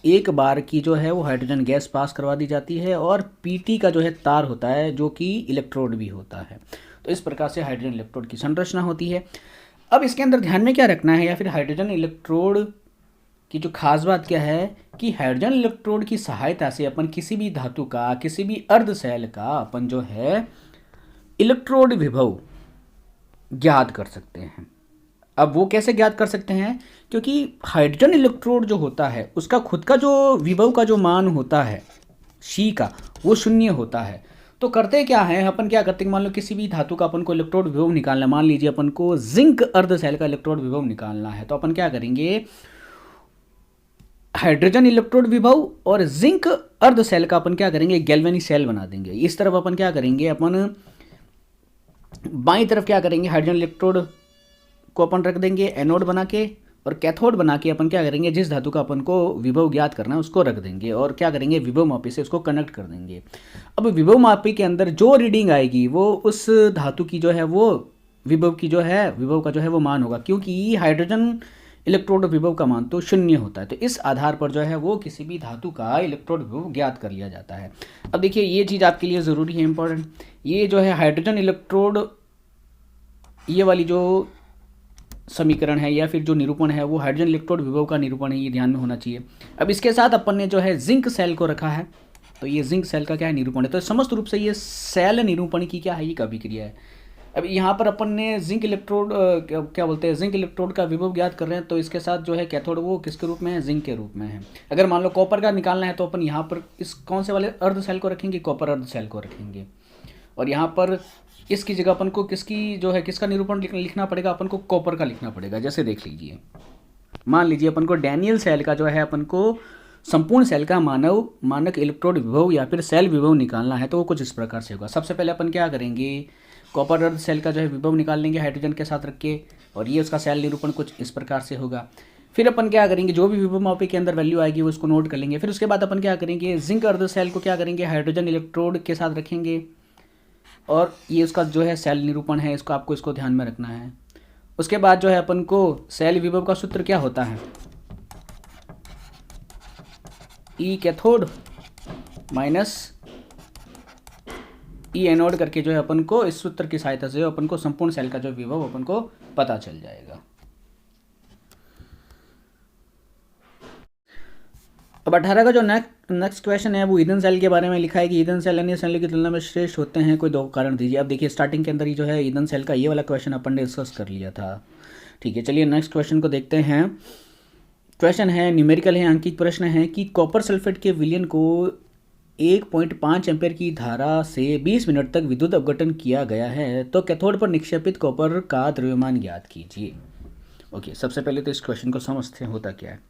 एक बार की जो है वो हाइड्रोजन गैस पास करवा दी जाती है, और पीटी का जो है तार होता है जो कि इलेक्ट्रोड भी होता है। तो इस प्रकार से हाइड्रोजन इलेक्ट्रोड की संरचना होती है। अब इसके अंदर ध्यान में क्या रखना है, या फिर हाइड्रोजन इलेक्ट्रोड की जो खास बात क्या है कि हाइड्रोजन इलेक्ट्रोड की सहायता से अपन किसी भी धातु का, किसी भी अर्ध सेल का अपन जो है इलेक्ट्रोड विभव ज्ञात कर सकते हैं। अब वो कैसे ज्ञात कर सकते हैं, क्योंकि हाइड्रोजन इलेक्ट्रोड जो होता है उसका खुद का जो विभव का जो मान होता है सी का, वो शून्य होता है। तो करते क्या है, अपन क्या करते हैं, मान लो किसी भी धातु का अपन को इलेक्ट्रोड विभव निकालना, मान लीजिए अपन को जिंक अर्ध सेल का इलेक्ट्रोड विभव निकालना है, तो अपन क्या करेंगे, हाइड्रोजन इलेक्ट्रोड विभव और जिंक अर्ध सेल का अपन क्या करेंगे, गैल्वेनिक सेल बना देंगे। इस तरफ अपन क्या करेंगे, अपन बाईं तरफ क्या करेंगे, हाइड्रोजन इलेक्ट्रोड को अपन रख देंगे एनोड बना के, और कैथोड बना के अपन क्या करेंगे, जिस धातु का अपन को विभव ज्ञात करना है उसको रख देंगे, और क्या करेंगे, विभव मापी से उसको कनेक्ट कर देंगे। अब विभव मापी के अंदर जो रीडिंग आएगी वो उस धातु की जो है वो विभव की जो है विभव का जो है वो मान होगा, क्योंकि हाइड्रोजन इलेक्ट्रोड विभव का मान तो शून्य होता है। तो इस आधार पर जो है वो किसी भी धातु का इलेक्ट्रोड विभव ज्ञात कर लिया जाता है। अब देखिए ये चीज़ आपके लिए ज़रूरी है, इंपॉर्टेंट। ये जो है हाइड्रोजन इलेक्ट्रोड, ये वाली जो समीकरण है या फिर जो निरूपण है वो हाइड्रोजन इलेक्ट्रोड विभव का निरूपण है, ये ध्यान में होना चाहिए। अब इसके साथ अपन ने जो है जिंक सेल को रखा है, तो ये जिंक सेल का क्या है, निरूपण है। तो समस्त रूप से ये सेल निरूपण की क्या है, ये अभिक्रिया है। अब यहाँ पर अपन ने जिंक इलेक्ट्रोड क्या बोलते हैं, जिंक इलेक्ट्रोड का विभव ज्ञात कर रहे हैं, तो इसके साथ जो है कैथोड वो किसके रूप में है, जिंक के रूप में है। अगर मान लो कॉपर का निकालना है तो अपन यहाँ पर इस कौन से वाले अर्ध सेल को रखेंगे, कॉपर अर्ध सेल को रखेंगे, और यहाँ पर इसकी जगह अपन को किसकी जो है किसका निरूपण लिखना पड़ेगा, अपन को कॉपर का लिखना पड़ेगा। जैसे देख लीजिए, मान लीजिए अपन को डैनियल सेल का जो है अपन को संपूर्ण सेल का मानक इलेक्ट्रोड विभव या फिर सेल विभव निकालना है, तो वो कुछ इस प्रकार से होगा। सबसे पहले अपन क्या करेंगे, कॉपर अर्ध सेल का जो है विभव निकाल लेंगे हाइड्रोजन के साथ रख के, और ये उसका सेल निरूपण कुछ इस प्रकार से होगा। फिर अपन क्या करेंगे, जो भी विभव मापी के अंदर वैल्यू आएगी वो उसको नोट कर लेंगे। फिर उसके बाद अपन क्या करेंगे, जिंक अर्ध सेल को क्या करेंगे, हाइड्रोजन इलेक्ट्रोड के साथ रखेंगे, और ये उसका जो है सेल निरूपण है, इसको आपको इसको ध्यान में रखना है। उसके बाद जो है अपन को सेल विभव का सूत्र क्या होता है, ई कैथोड माइनस ई एनोड करके जो है अपन को इस सूत्र की सहायता से अपन को संपूर्ण सेल का जो विभव अपन को पता चल जाएगा। अब 18 का जो नेक्स्ट क्वेश्चन है वो ईंधन सेल के बारे में लिखा है कि ईंधन सेल अन्य सेल की तुलना में श्रेष्ठ होते हैं, कोई दो कारण दीजिए। अब देखिए स्टार्टिंग के अंदर ही जो है ईंधन सेल का ये वाला क्वेश्चन अपन ने डिस्कस कर लिया था। ठीक है, चलिए नेक्स्ट क्वेश्चन को देखते हैं। क्वेश्चन है, न्यूमेरिकल है, अंकित प्रश्न है कि कॉपर सल्फेट के विलयन को 1.5 एम्पेयर की धारा से 20 मिनट तक विद्युत अपघटन किया गया है, तो कैथोड पर निक्षेपित कॉपर का द्रव्यमान ज्ञात कीजिए। ओके, सबसे पहले तो इस क्वेश्चन को समझते हैं होता क्या है।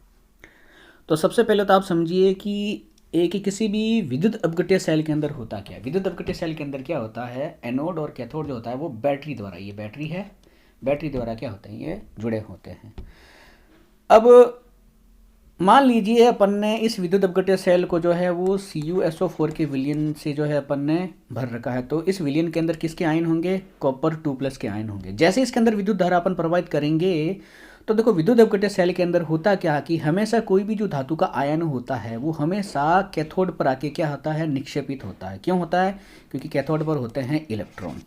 तो सबसे पहले तो आप समझिए कि किसी भी विद्युत अपघट्य सेल के अंदर होता क्या है। विद्युत अपघट्य सेल के अंदर क्या होता है, एनोड और कैथोड जो होता है वो बैटरी द्वारा, ये बैटरी है, बैटरी द्वारा क्या होते हैं, ये जुड़े होते हैं। अब मान लीजिए अपन ने इस विद्युत अपघट्य सेल को जो है वो CuSO4 के विलयन से जो है अपन ने भर रखा है। तो इस विलयन के अंदर किसके आयन होंगे, कॉपर 2+ के आयन होंगे। जैसे इसके अंदर विद्युत धारा अपन प्रवाहित करेंगे तो देखो विद्युत अपघट्य सेल के अंदर होता क्या कि हमेशा कोई भी जो धातु का आयन होता है वो हमेशा कैथोड पर आके क्या होता है, निक्षेपित होता है। क्यों होता है, क्योंकि कैथोड पर होते हैं इलेक्ट्रॉन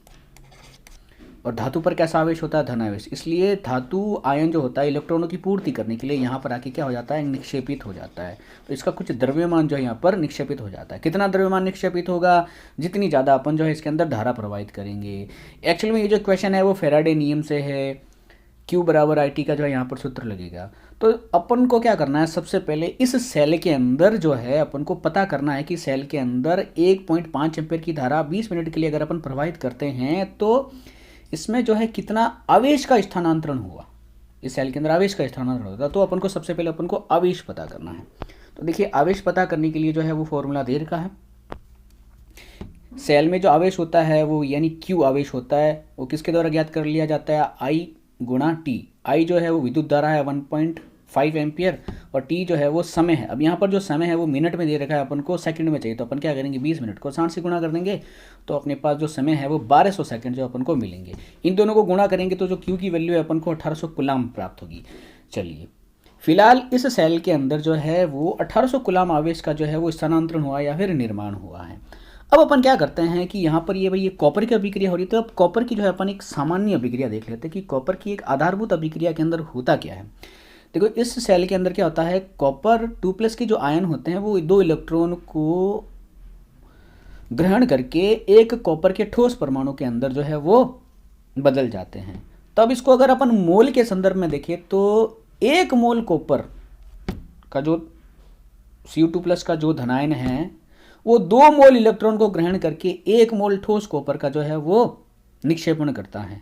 और धातु पर कैसा आवेश होता है, धनावेश। इसलिए धातु आयन जो होता है इलेक्ट्रॉनों की पूर्ति करने के लिए यहाँ पर आके क्या हो जाता है, निक्षेपित हो जाता है। तो इसका कुछ द्रव्यमान जो है यहाँ पर निक्षेपित हो जाता है। कितना द्रव्यमान निक्षेपित होगा, जितनी ज़्यादा अपन जो है इसके अंदर धारा प्रवाहित करेंगे। एक्चुअली में ये जो क्वेश्चन है वो फेराडे नियम से है, Q बराबर IT का जो है यहाँ पर सूत्र लगेगा। तो अपन को क्या करना है, सबसे पहले इस सेल के अंदर जो है अपन को पता करना है कि सेल के अंदर 1.5 एम्पेयर की धारा 20 मिनट के लिए अगर अपन प्रवाहित करते हैं तो इसमें जो है कितना आवेश का स्थानांतरण हुआ, इस सेल के अंदर आवेश का स्थानांतरण होता है। तो अपन को सबसे पहले अपन को आवेश पता करना है। तो देखिए आवेश पता करने के लिए जो है वो फॉर्मूला दे रखा है। सेल में जो आवेश होता है वो यानी Q आवेश होता है, वो किसके द्वारा ज्ञात कर लिया जाता है, I गुणा T। I जो है वो विद्युत धारा है 1.5 एम्पियर और T जो है वो समय है। अब यहाँ पर जो समय है वो मिनट में दे रखा है, अपन को सेकंड में चाहिए। तो अपन क्या करेंगे, 20 मिनट को 60 से गुणा कर देंगे तो अपने पास जो समय है वो 1200 सेकंड जो अपन को मिलेंगे। इन दोनों को गुणा करेंगे तो जो Q की वैल्यू है अपन को 1800 कूलाम प्राप्त होगी। चलिए फिलहाल इस सेल के अंदर जो है वो 1800 कूलाम आवेश का जो है वो स्थानांतरण हुआ या फिर निर्माण हुआ है। अब अपन क्या करते हैं कि यहाँ पर ये कॉपर की अभिक्रिया हो रही है। तो अब कॉपर की जो है अपन एक सामान्य अभिक्रिया देख लेते हैं कि कॉपर की एक आधारभूत अभिक्रिया के अंदर होता क्या है। देखो इस सेल के अंदर क्या होता है, कॉपर 2+ के जो आयन होते हैं वो 2 इलेक्ट्रॉन को ग्रहण करके एक कॉपर के ठोस परमाणु के अंदर जो है वो बदल जाते हैं। तब इसको अगर अपन मोल के संदर्भ में देखें तो 1 मोल कॉपर का जो Cu2+ का जो धनायन है वो 2 मोल इलेक्ट्रॉन को ग्रहण करके 1 मोल ठोस कॉपर का जो है वो निक्षेपण करता है।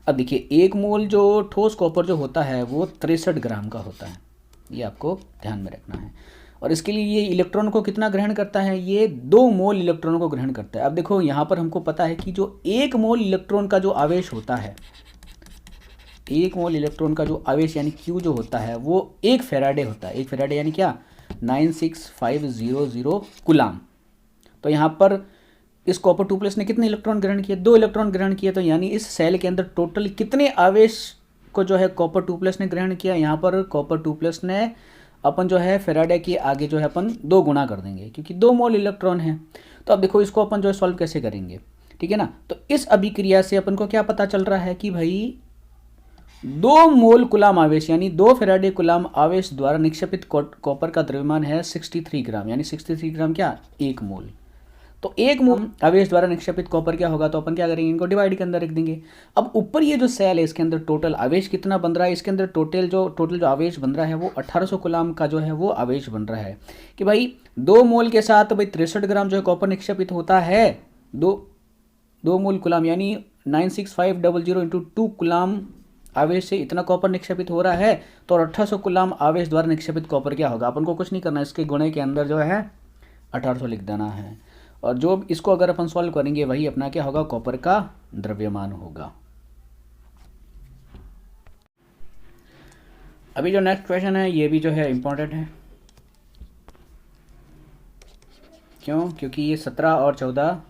अब देखिए 1 मोल जो ठोस कॉपर जो होता है वो 63 ग्राम का होता है, ये आपको ध्यान में रखना है। और इसके लिए ये इलेक्ट्रॉन को कितना ग्रहण करता है, ये 2 मोल इलेक्ट्रॉन को ग्रहण करता है। अब देखो यहाँ पर हमको पता है कि जो 1 मोल इलेक्ट्रॉन का जो आवेश होता है, 1 मोल इलेक्ट्रॉन का जो आवेश यानी Q जो होता है वो 1 फेराडे होता है। 1 फेराडे यानी क्या, 96500 कूलाम। तो यहाँ पर इस कॉपर 2+ ने कितने इलेक्ट्रॉन ग्रहण किए, 2 इलेक्ट्रॉन ग्रहण किए। तो यानी इस सेल के अंदर टोटल कितने आवेश को जो है कॉपर 2+ ने ग्रहण किया। यहाँ पर कॉपर 2+ ने अपन जो है फेराडे के आगे जो है अपन 2 गुना कर देंगे क्योंकि 2 मोल इलेक्ट्रॉन है। तो अब देखो इसको अपन जो है सॉल्व कैसे करेंगे, ठीक है ना। तो इस अभिक्रिया से अपन को क्या पता चल रहा है कि भाई 2 मोल कूलाम आवेश यानी 2 फेराडे कूलाम आवेश द्वारा निक्षेपित कॉपर का द्रव्यमान है 63 ग्राम, यानी 63 ग्राम क्या, 1 मोल। तो 1 मोल आवेश द्वारा निक्षेपित कॉपर क्या होगा, तो अपन क्या करेंगे, इनको डिवाइड के अंदर रख देंगे। अब ऊपर ये जो सेल है इसके अंदर टोटल आवेश कितना बन रहा है, इसके अंदर टोटल जो आवेश बन रहा है वो 1800 कूलाम का जो है वो आवेश बन रहा है कि भाई 2 मोल के साथ भाई 63 ग्राम जो है कॉपर निक्षेपित होता है। 2 मोल कूलाम यानी 96500 इंटू 2 कूलाम आवेश से इतना कॉपर निक्षेपित हो रहा है। तो 1800 कूलाम आवेश द्वारा निक्षेपित कॉपर क्या होगा, अपन को कुछ नहीं करना, इसके गुणे के अंदर जो है 1800 लिख देना है। और जो इसको अगर अपन सॉल्व करेंगे वही अपना क्या होगा, कॉपर का द्रव्यमान होगा। अभी जो नेक्स्ट क्वेश्चन है ये भी जो है इंपॉर्टेंट है। क्यों, क्योंकि ये 17 और 14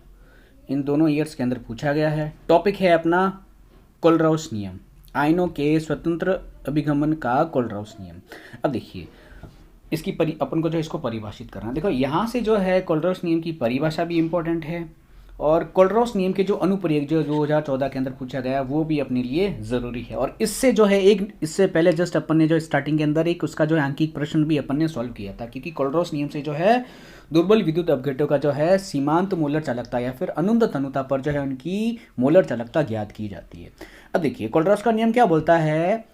इन दोनों ईयर्स के अंदर पूछा गया है। टॉपिक है अपना कोलराउस नियम, आयनों के स्वतंत्र अभिगमन का कोलराउस नियम। अब देखिए इसकी अपन को जो इसको परिभाषित करना है। देखो यहाँ से जो है कोलराउस नियम की परिभाषा भी इंपॉर्टेंट है और कोलरॉस नियम के जो अनुप्रयोग जो 2014 के अंदर पूछा गया वो भी अपने लिए ज़रूरी है। और इससे जो है एक इससे पहले जस्ट अपन ने जो स्टार्टिंग के अंदर एक उसका जो है अंकिक प्रश्न भी अपन ने सॉल्व किया था, क्योंकि कोलरॉस नियम से जो है दुर्बल विद्युत अपघटों का जो है सीमांत मोलर चालकता या फिर अनंत तनुता पर जो है उनकी मोलर चालकता ज्ञात की जाती है। अब देखिए कोलरॉस का नियम क्या बोलता है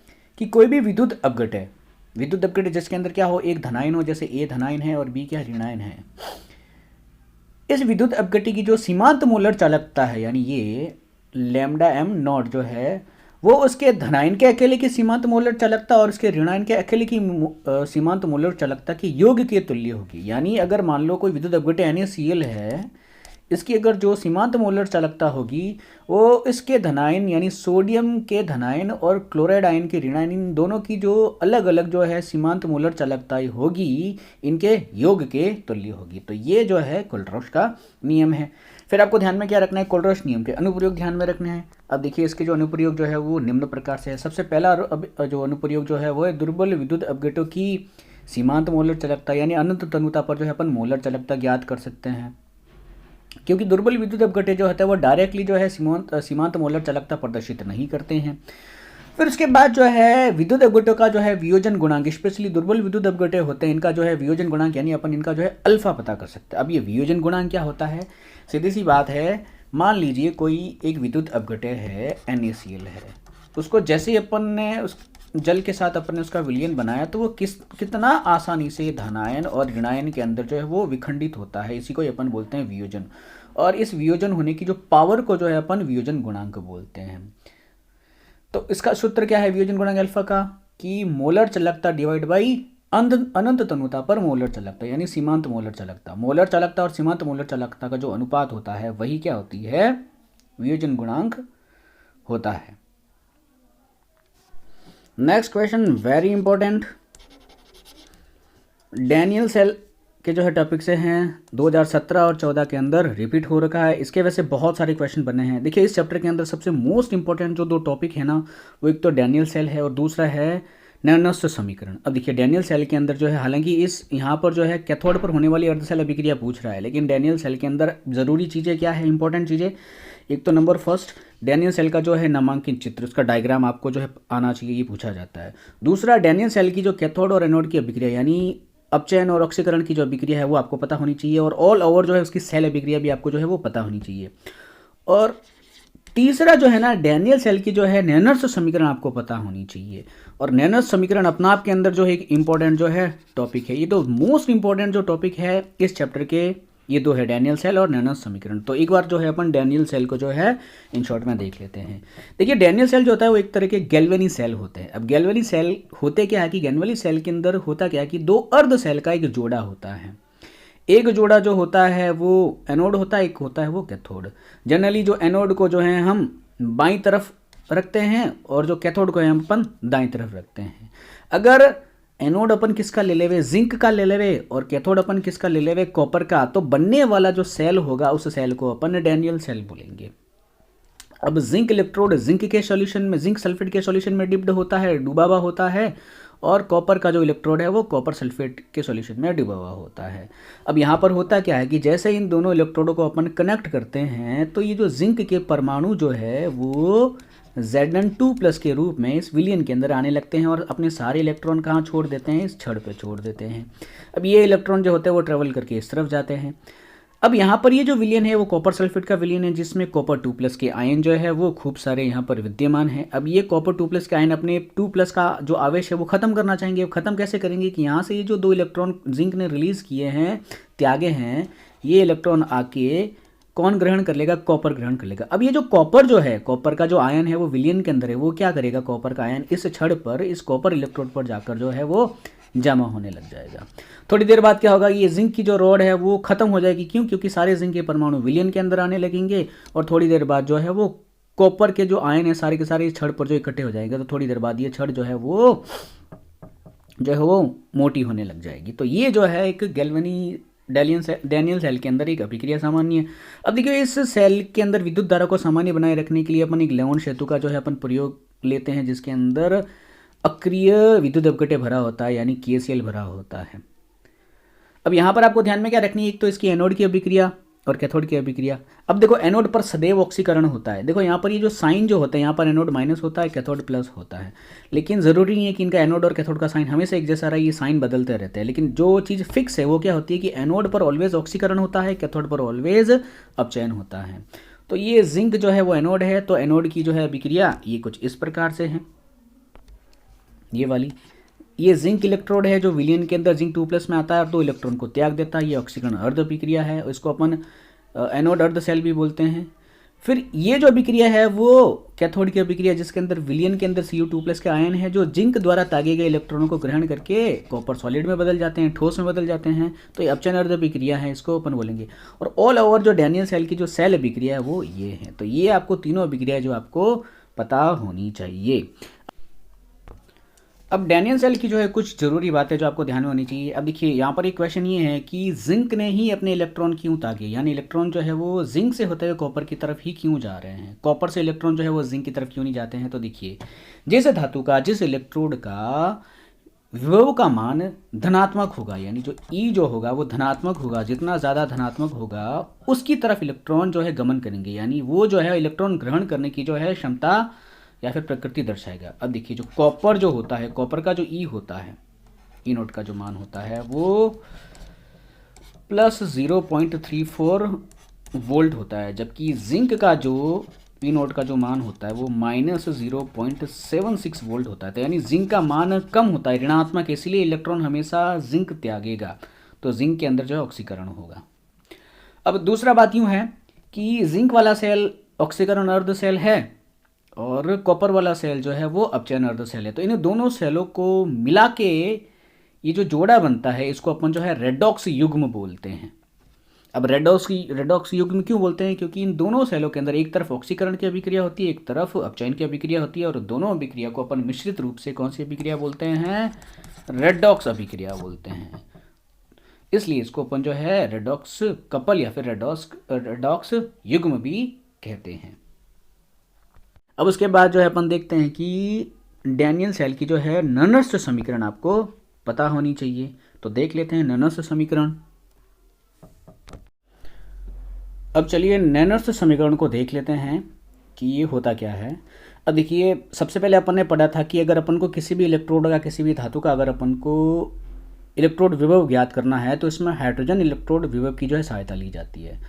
कि कोई भी विद्युत अपघट है, विद्युत अपघट जिसके अंदर क्या हो, एक धनायन हो, जैसे ए धनायन है और बी क्या ऋणायन है, इस विद्युत अपघट्य की जो सीमांत मोलर चालकता है यानी ये लैम्डा एम नॉट जो है वो उसके धनायन के अकेले की सीमांत मोलर चालकता और उसके ऋणायन के अकेले की सीमांत मोलर चालकता के योग के तुल्य होगी। यानी अगर मान लो कोई विद्युत अपघट्य NaCl है, इसकी अगर जो सीमांत मोलर चालकता होगी वो इसके धनायन यानी सोडियम के धनायन और क्लोराइड आयन के ऋणायन, इन दोनों की जो अलग अलग जो है सीमांत मोलर चालकता होगी इनके योग के तुल्य होगी। तो ये जो है कोलरॉस का नियम है। फिर आपको ध्यान में क्या रखना है, कोलरॉस नियम के अनुप्रयोग ध्यान में रखने हैं। अब देखिए इसके जो अनुप्रयोग जो है वो निम्न प्रकार से है। सबसे पहला जो अनुप्रयोग जो है वो है दुर्बल विद्युत अपघटों की सीमांत मोलर चालकता यानी अनंत तनुता पर जो है अपन मोलर चालकता ज्ञात कर सकते हैं, क्योंकि दुर्बल विद्युत अपघट्य जो होता है वो डायरेक्टली जो है सीमांत मोलर चालकता प्रदर्शित नहीं करते हैं। फिर उसके बाद जो है विद्युत अपघट्यों का जो है वियोजन गुणांक, स्पेशली दुर्बल विद्युत अपघट्य होते हैं इनका जो है वियोजन गुणांक यानी अपन इनका जो है अल्फा पता कर सकते हैं। अब ये वियोजन गुणांक क्या होता है, सीधी सी बात है, मान लीजिए कोई एक विद्युत अपघट्य है NaCl है, उसको जैसे ही अपन ने उस जल के साथ अपन ने उसका विलयन बनाया तो वो कितना आसानी से धनायन और ऋणायन के अंदर जो है वो विखंडित होता है, इसी को अपन बोलते हैं वियोजन। और इस वियोजन होने की जो पावर को जो है अपन वियोजन गुणांक बोलते हैं। तो इसका सूत्र क्या है वियोजन गुणांक अल्फा का, कि मोलर चालकता डिवाइड बाई अनंत तनुता पर मोलर चालकता यानी सीमांत मोलर चालकता। मोलर चालकता और सीमांत मोलर चालकता का जो अनुपात होता है वही क्या होती है, वियोजन गुणांक होता है। Next question very important, Daniell cell के जो है टॉपिक से हैं 2017 और 14 के अंदर रिपीट हो रखा है। इसके वैसे बहुत सारे क्वेश्चन बने हैं। देखिए इस चैप्टर के अंदर सबसे मोस्ट इंपॉर्टेंट जो दो टॉपिक है ना वो एक तो डैनियल सेल है और दूसरा है नैनोस्ट समीकरण। अब देखिए डैनियल सेल के अंदर जो है, हालांकि इस यहाँ पर जो है कैथोड पर होने वाली अर्धसेल अभिक्रिया पूछ रहा है, लेकिन डैनियल सेल के अंदर ज़रूरी चीज़ें क्या है, इंपॉर्टेंट चीज़ें, एक तो नंबर फर्स्ट डैनियल सेल का जो है नामांकित चित्र, उसका डायग्राम आपको जो है आना चाहिए, ये पूछा जाता है। दूसरा डैनियल सेल की जो कैथोड और एनोड की अभिक्रिया यानी अपचयन और ऑक्सीकरण की जो अभिक्रिया है वो आपको पता होनी चाहिए, और ऑल ओवर जो है उसकी सेल अभिक्रिया भी आपको जो है वो पता होनी चाहिए। और तीसरा जो है ना डैनियल सेल की जो है नैनर्स समीकरण आपको पता होनी चाहिए, और नैनर्स समीकरण अपना आप के अंदर जो है एक इंपॉर्टेंट जो है टॉपिक है। ये तो मोस्ट इंपॉर्टेंट जो टॉपिक है इस चैप्टर के, ये दो है डैनियल सेल और नैनर्स समीकरण। तो एक बार जो है अपन डैनियल सेल को जो है इन शॉर्ट में देख लेते हैं। देखिए डैनियल सेल जो होता है वो एक तरह के गैल्वेनी सेल होते हैं। अब गैल्वेनी सेल होते क्या है कि गैल्वेनी सेल के अंदर होता क्या है कि दो अर्ध सेल का एक जोड़ा होता है। एक जोड़ा जो होता है वो एनोड होता है, एक होता है वो कैथोड। जनरली जो एनोड को जो है हम बाईं तरफ रखते हैं और जो कैथोड को है हम अपन दाईं तरफ रखते हैं। अगर एनोड अपन किसका ले लेवे, जिंक का ले लेवे, और कैथोड अपन किसका ले लेवे, कॉपर का, तो बनने वाला जो सेल होगा उस सेल को अपन डैनियल सेल बोलेंगे। अब जिंक इलेक्ट्रोड जिंक के सॉल्यूशन में, जिंक सल्फेट के सॉल्यूशन में डिप्ड होता है, डूबा हुआ होता है, और कॉपर का जो इलेक्ट्रोड है वो कॉपर सल्फेट के सॉल्यूशन में डूबा हुआ होता है। अब यहाँ पर होता क्या है कि जैसे इन दोनों इलेक्ट्रोडों को अपन कनेक्ट करते हैं तो ये जो जिंक के परमाणु जो है वो Zn2+ के रूप में इस विलयन के अंदर आने लगते हैं और अपने सारे इलेक्ट्रॉन कहाँ छोड़ देते हैं, इस छड़ पे छोड़ देते हैं। अब ये इलेक्ट्रॉन जो होते हैं वो ट्रेवल करके इस तरफ जाते हैं। अब यहाँ पर ये जो विलयन है वो कॉपर सल्फेट का विलयन है, जिसमें कॉपर 2+ के आयन जो है वो खूब सारे यहाँ पर विद्यमान है। अब ये कॉपर 2+ के आयन अपने 2+ का जो आवेश है वो खत्म करना चाहेंगे। खत्म कैसे करेंगे कि यहाँ से ये जो दो इलेक्ट्रॉन जिंक ने रिलीज किए हैं, त्यागे हैं, ये इलेक्ट्रॉन आके कौन ग्रहण कर लेगा, कॉपर ग्रहण कर लेगा। अब ये जो कॉपर जो है, कॉपर का जो आयन है वो विलयन के अंदर है, वो क्या करेगा, कॉपर का आयन इस छड़ पर, इस कॉपर इलेक्ट्रोड पर जाकर जो है वो जमा होने लग जाएगा। थोड़ी देर बाद क्या होगा, ये जिंक की जो रॉड है वो खत्म हो जाएगी। क्यों? क्योंकि सारे जिंक के परमाणु विलयन के अंदर आने लगेंगे, और थोड़ी देर बाद जो है वो कॉपर के जो आयन है सारे के सारे इस छड़ पर जो इकट्ठे हो जाएंगे। तो थोड़ी देर बाद ये छड़ जो है वो मोटी होने लग जाएगी। तो ये जो है एक डैनियल सेल के अंदर एक अभिक्रिया सामान्य है। अब देखिए इस सेल के अंदर विद्युत धारा को सामान्य बनाए रखने के लिए अपन एक लेवन सेतु का जो है अपन प्रयोग लेते हैं, जिसके अंदर अक्रिय विद्युत अपघट्य भरा होता है, यानी KCl भरा होता है। अब यहाँ पर आपको ध्यान में क्या रखनी है, एक तो इसकी एनोड की अभिक्रिया, और कैथोड की अभिक्रिया। अब देखो एनोड पर सदैव ऑक्सीकरण होता है। देखो यहाँ पर ये जो साइन जो होता है, यहाँ पर एनोड माइनस होता है, कैथोड प्लस होता है, लेकिन ज़रूरी नहीं है कि इनका एनोड और कैथोड का साइन हमेशा एक जैसा रहे, ये साइन बदलते रहते हैं। लेकिन जो चीज़ फिक्स है वो क्या होती है कि एनोड पर ऑलवेज ऑक्सीकरण होता है, कैथोड पर ऑलवेज अपचयन होता है। तो ये जिंक जो है वो एनोड है, तो एनोड की जो है अभिक्रिया ये कुछ इस प्रकार से है, ये वाली। ये जिंक इलेक्ट्रोड है जो विलयन के अंदर जिंक 2+ में आता है और 2 इलेक्ट्रॉन को त्याग देता है, ये ऑक्सीकरण अर्ध अभिक्रिया है, इसको अपन एनोड अर्ध सेल भी बोलते हैं। फिर ये जो अभिक्रिया है वो कैथोड की अभिक्रिया, जिसके अंदर विलयन के अंदर Cu2+ के आयन है जो जिंक द्वारा तागे गए इलेक्ट्रॉनों को ग्रहण करके कॉपर सॉलिड में बदल जाते हैं, ठोस में बदल जाते हैं, तो ये अपचयन अर्ध अभिक्रिया है, इसको अपन बोलेंगे। और ऑल ओवर जो डैनियल सेल की जो सेल अभिक्रिया है वो ये है। तो ये आपको तीनों अभिक्रिया जो आपको पता होनी चाहिए। अब डैनियल सेल की जो है कुछ जरूरी बातें जो आपको ध्यान में होनी चाहिए। अब देखिए यहाँ पर एक क्वेश्चन ये है कि जिंक ने ही अपने इलेक्ट्रॉन क्यों तागे, यानी इलेक्ट्रॉन जो है वो जिंक से होते हुए कॉपर की तरफ ही क्यों जा रहे हैं, कॉपर से इलेक्ट्रॉन जो है वो जिंक की तरफ क्यों नहीं जाते हैं। तो देखिए जिस धातु का, जिस इलेक्ट्रोड का विभव का मान धनात्मक होगा, यानी जो ई जो होगा वो धनात्मक होगा, जितना ज़्यादा धनात्मक होगा उसकी तरफ इलेक्ट्रॉन जो है गमन करेंगे, यानी वो जो है इलेक्ट्रॉन ग्रहण करने की जो है क्षमता या फिर प्रकृति दर्शाएगा। अब देखिए जो कॉपर जो होता है, कॉपर का जो ई होता है, ई नोट का जो मान होता है वो +0.34 वोल्ट होता है, जबकि जिंक का जो ई नोट का जो मान होता है वो -0.76 वोल्ट होता है। तो यानी जिंक का मान कम होता है, ऋणात्मक, इसलिए इलेक्ट्रॉन हमेशा जिंक त्यागेगा, तो जिंक के अंदर जो है ऑक्सीकरण होगा। अब दूसरा बात यूँ है कि जिंक वाला सेल ऑक्सीकरण अर्ध सेल है और कॉपर वाला सेल जो है वो अपचयन अर्ध सेल है। तो इन दोनों सेलों को मिला के ये जो जोड़ा बनता है इसको अपन जो है रेडॉक्स युग्म बोलते हैं। अब रेडॉक्स युग्म क्यों बोलते हैं, क्योंकि इन दोनों सेलों के अंदर एक तरफ ऑक्सीकरण की अभिक्रिया होती है, एक तरफ अपचयन की अभिक्रिया होती है, और दोनों अभिक्रिया को अपन मिश्रित रूप से कौन सी अभिक्रिया बोलते हैं, रेडॉक्स अभिक्रिया बोलते हैं। इसलिए इसको अपन जो है रेडॉक्स कपल या फिर रेडॉक्स युग्म भी कहते हैं। अब उसके बाद जो है अपन देखते हैं कि डैनियल सेल की जो है ननस्ट समीकरण आपको पता होनी चाहिए। तो देख लेते हैं ननस्ट समीकरण। अब चलिए ननस्ट समीकरण को देख लेते हैं कि ये होता क्या है। अब देखिए सबसे पहले अपन ने पढ़ा था कि अगर अपन को किसी भी इलेक्ट्रोड का, किसी भी धातु का अगर अपन को इलेक्ट्रोड विभव ज्ञात करना है तो इसमें हाइड्रोजन इलेक्ट्रोड विभव की जो है सहायता ली जाती है।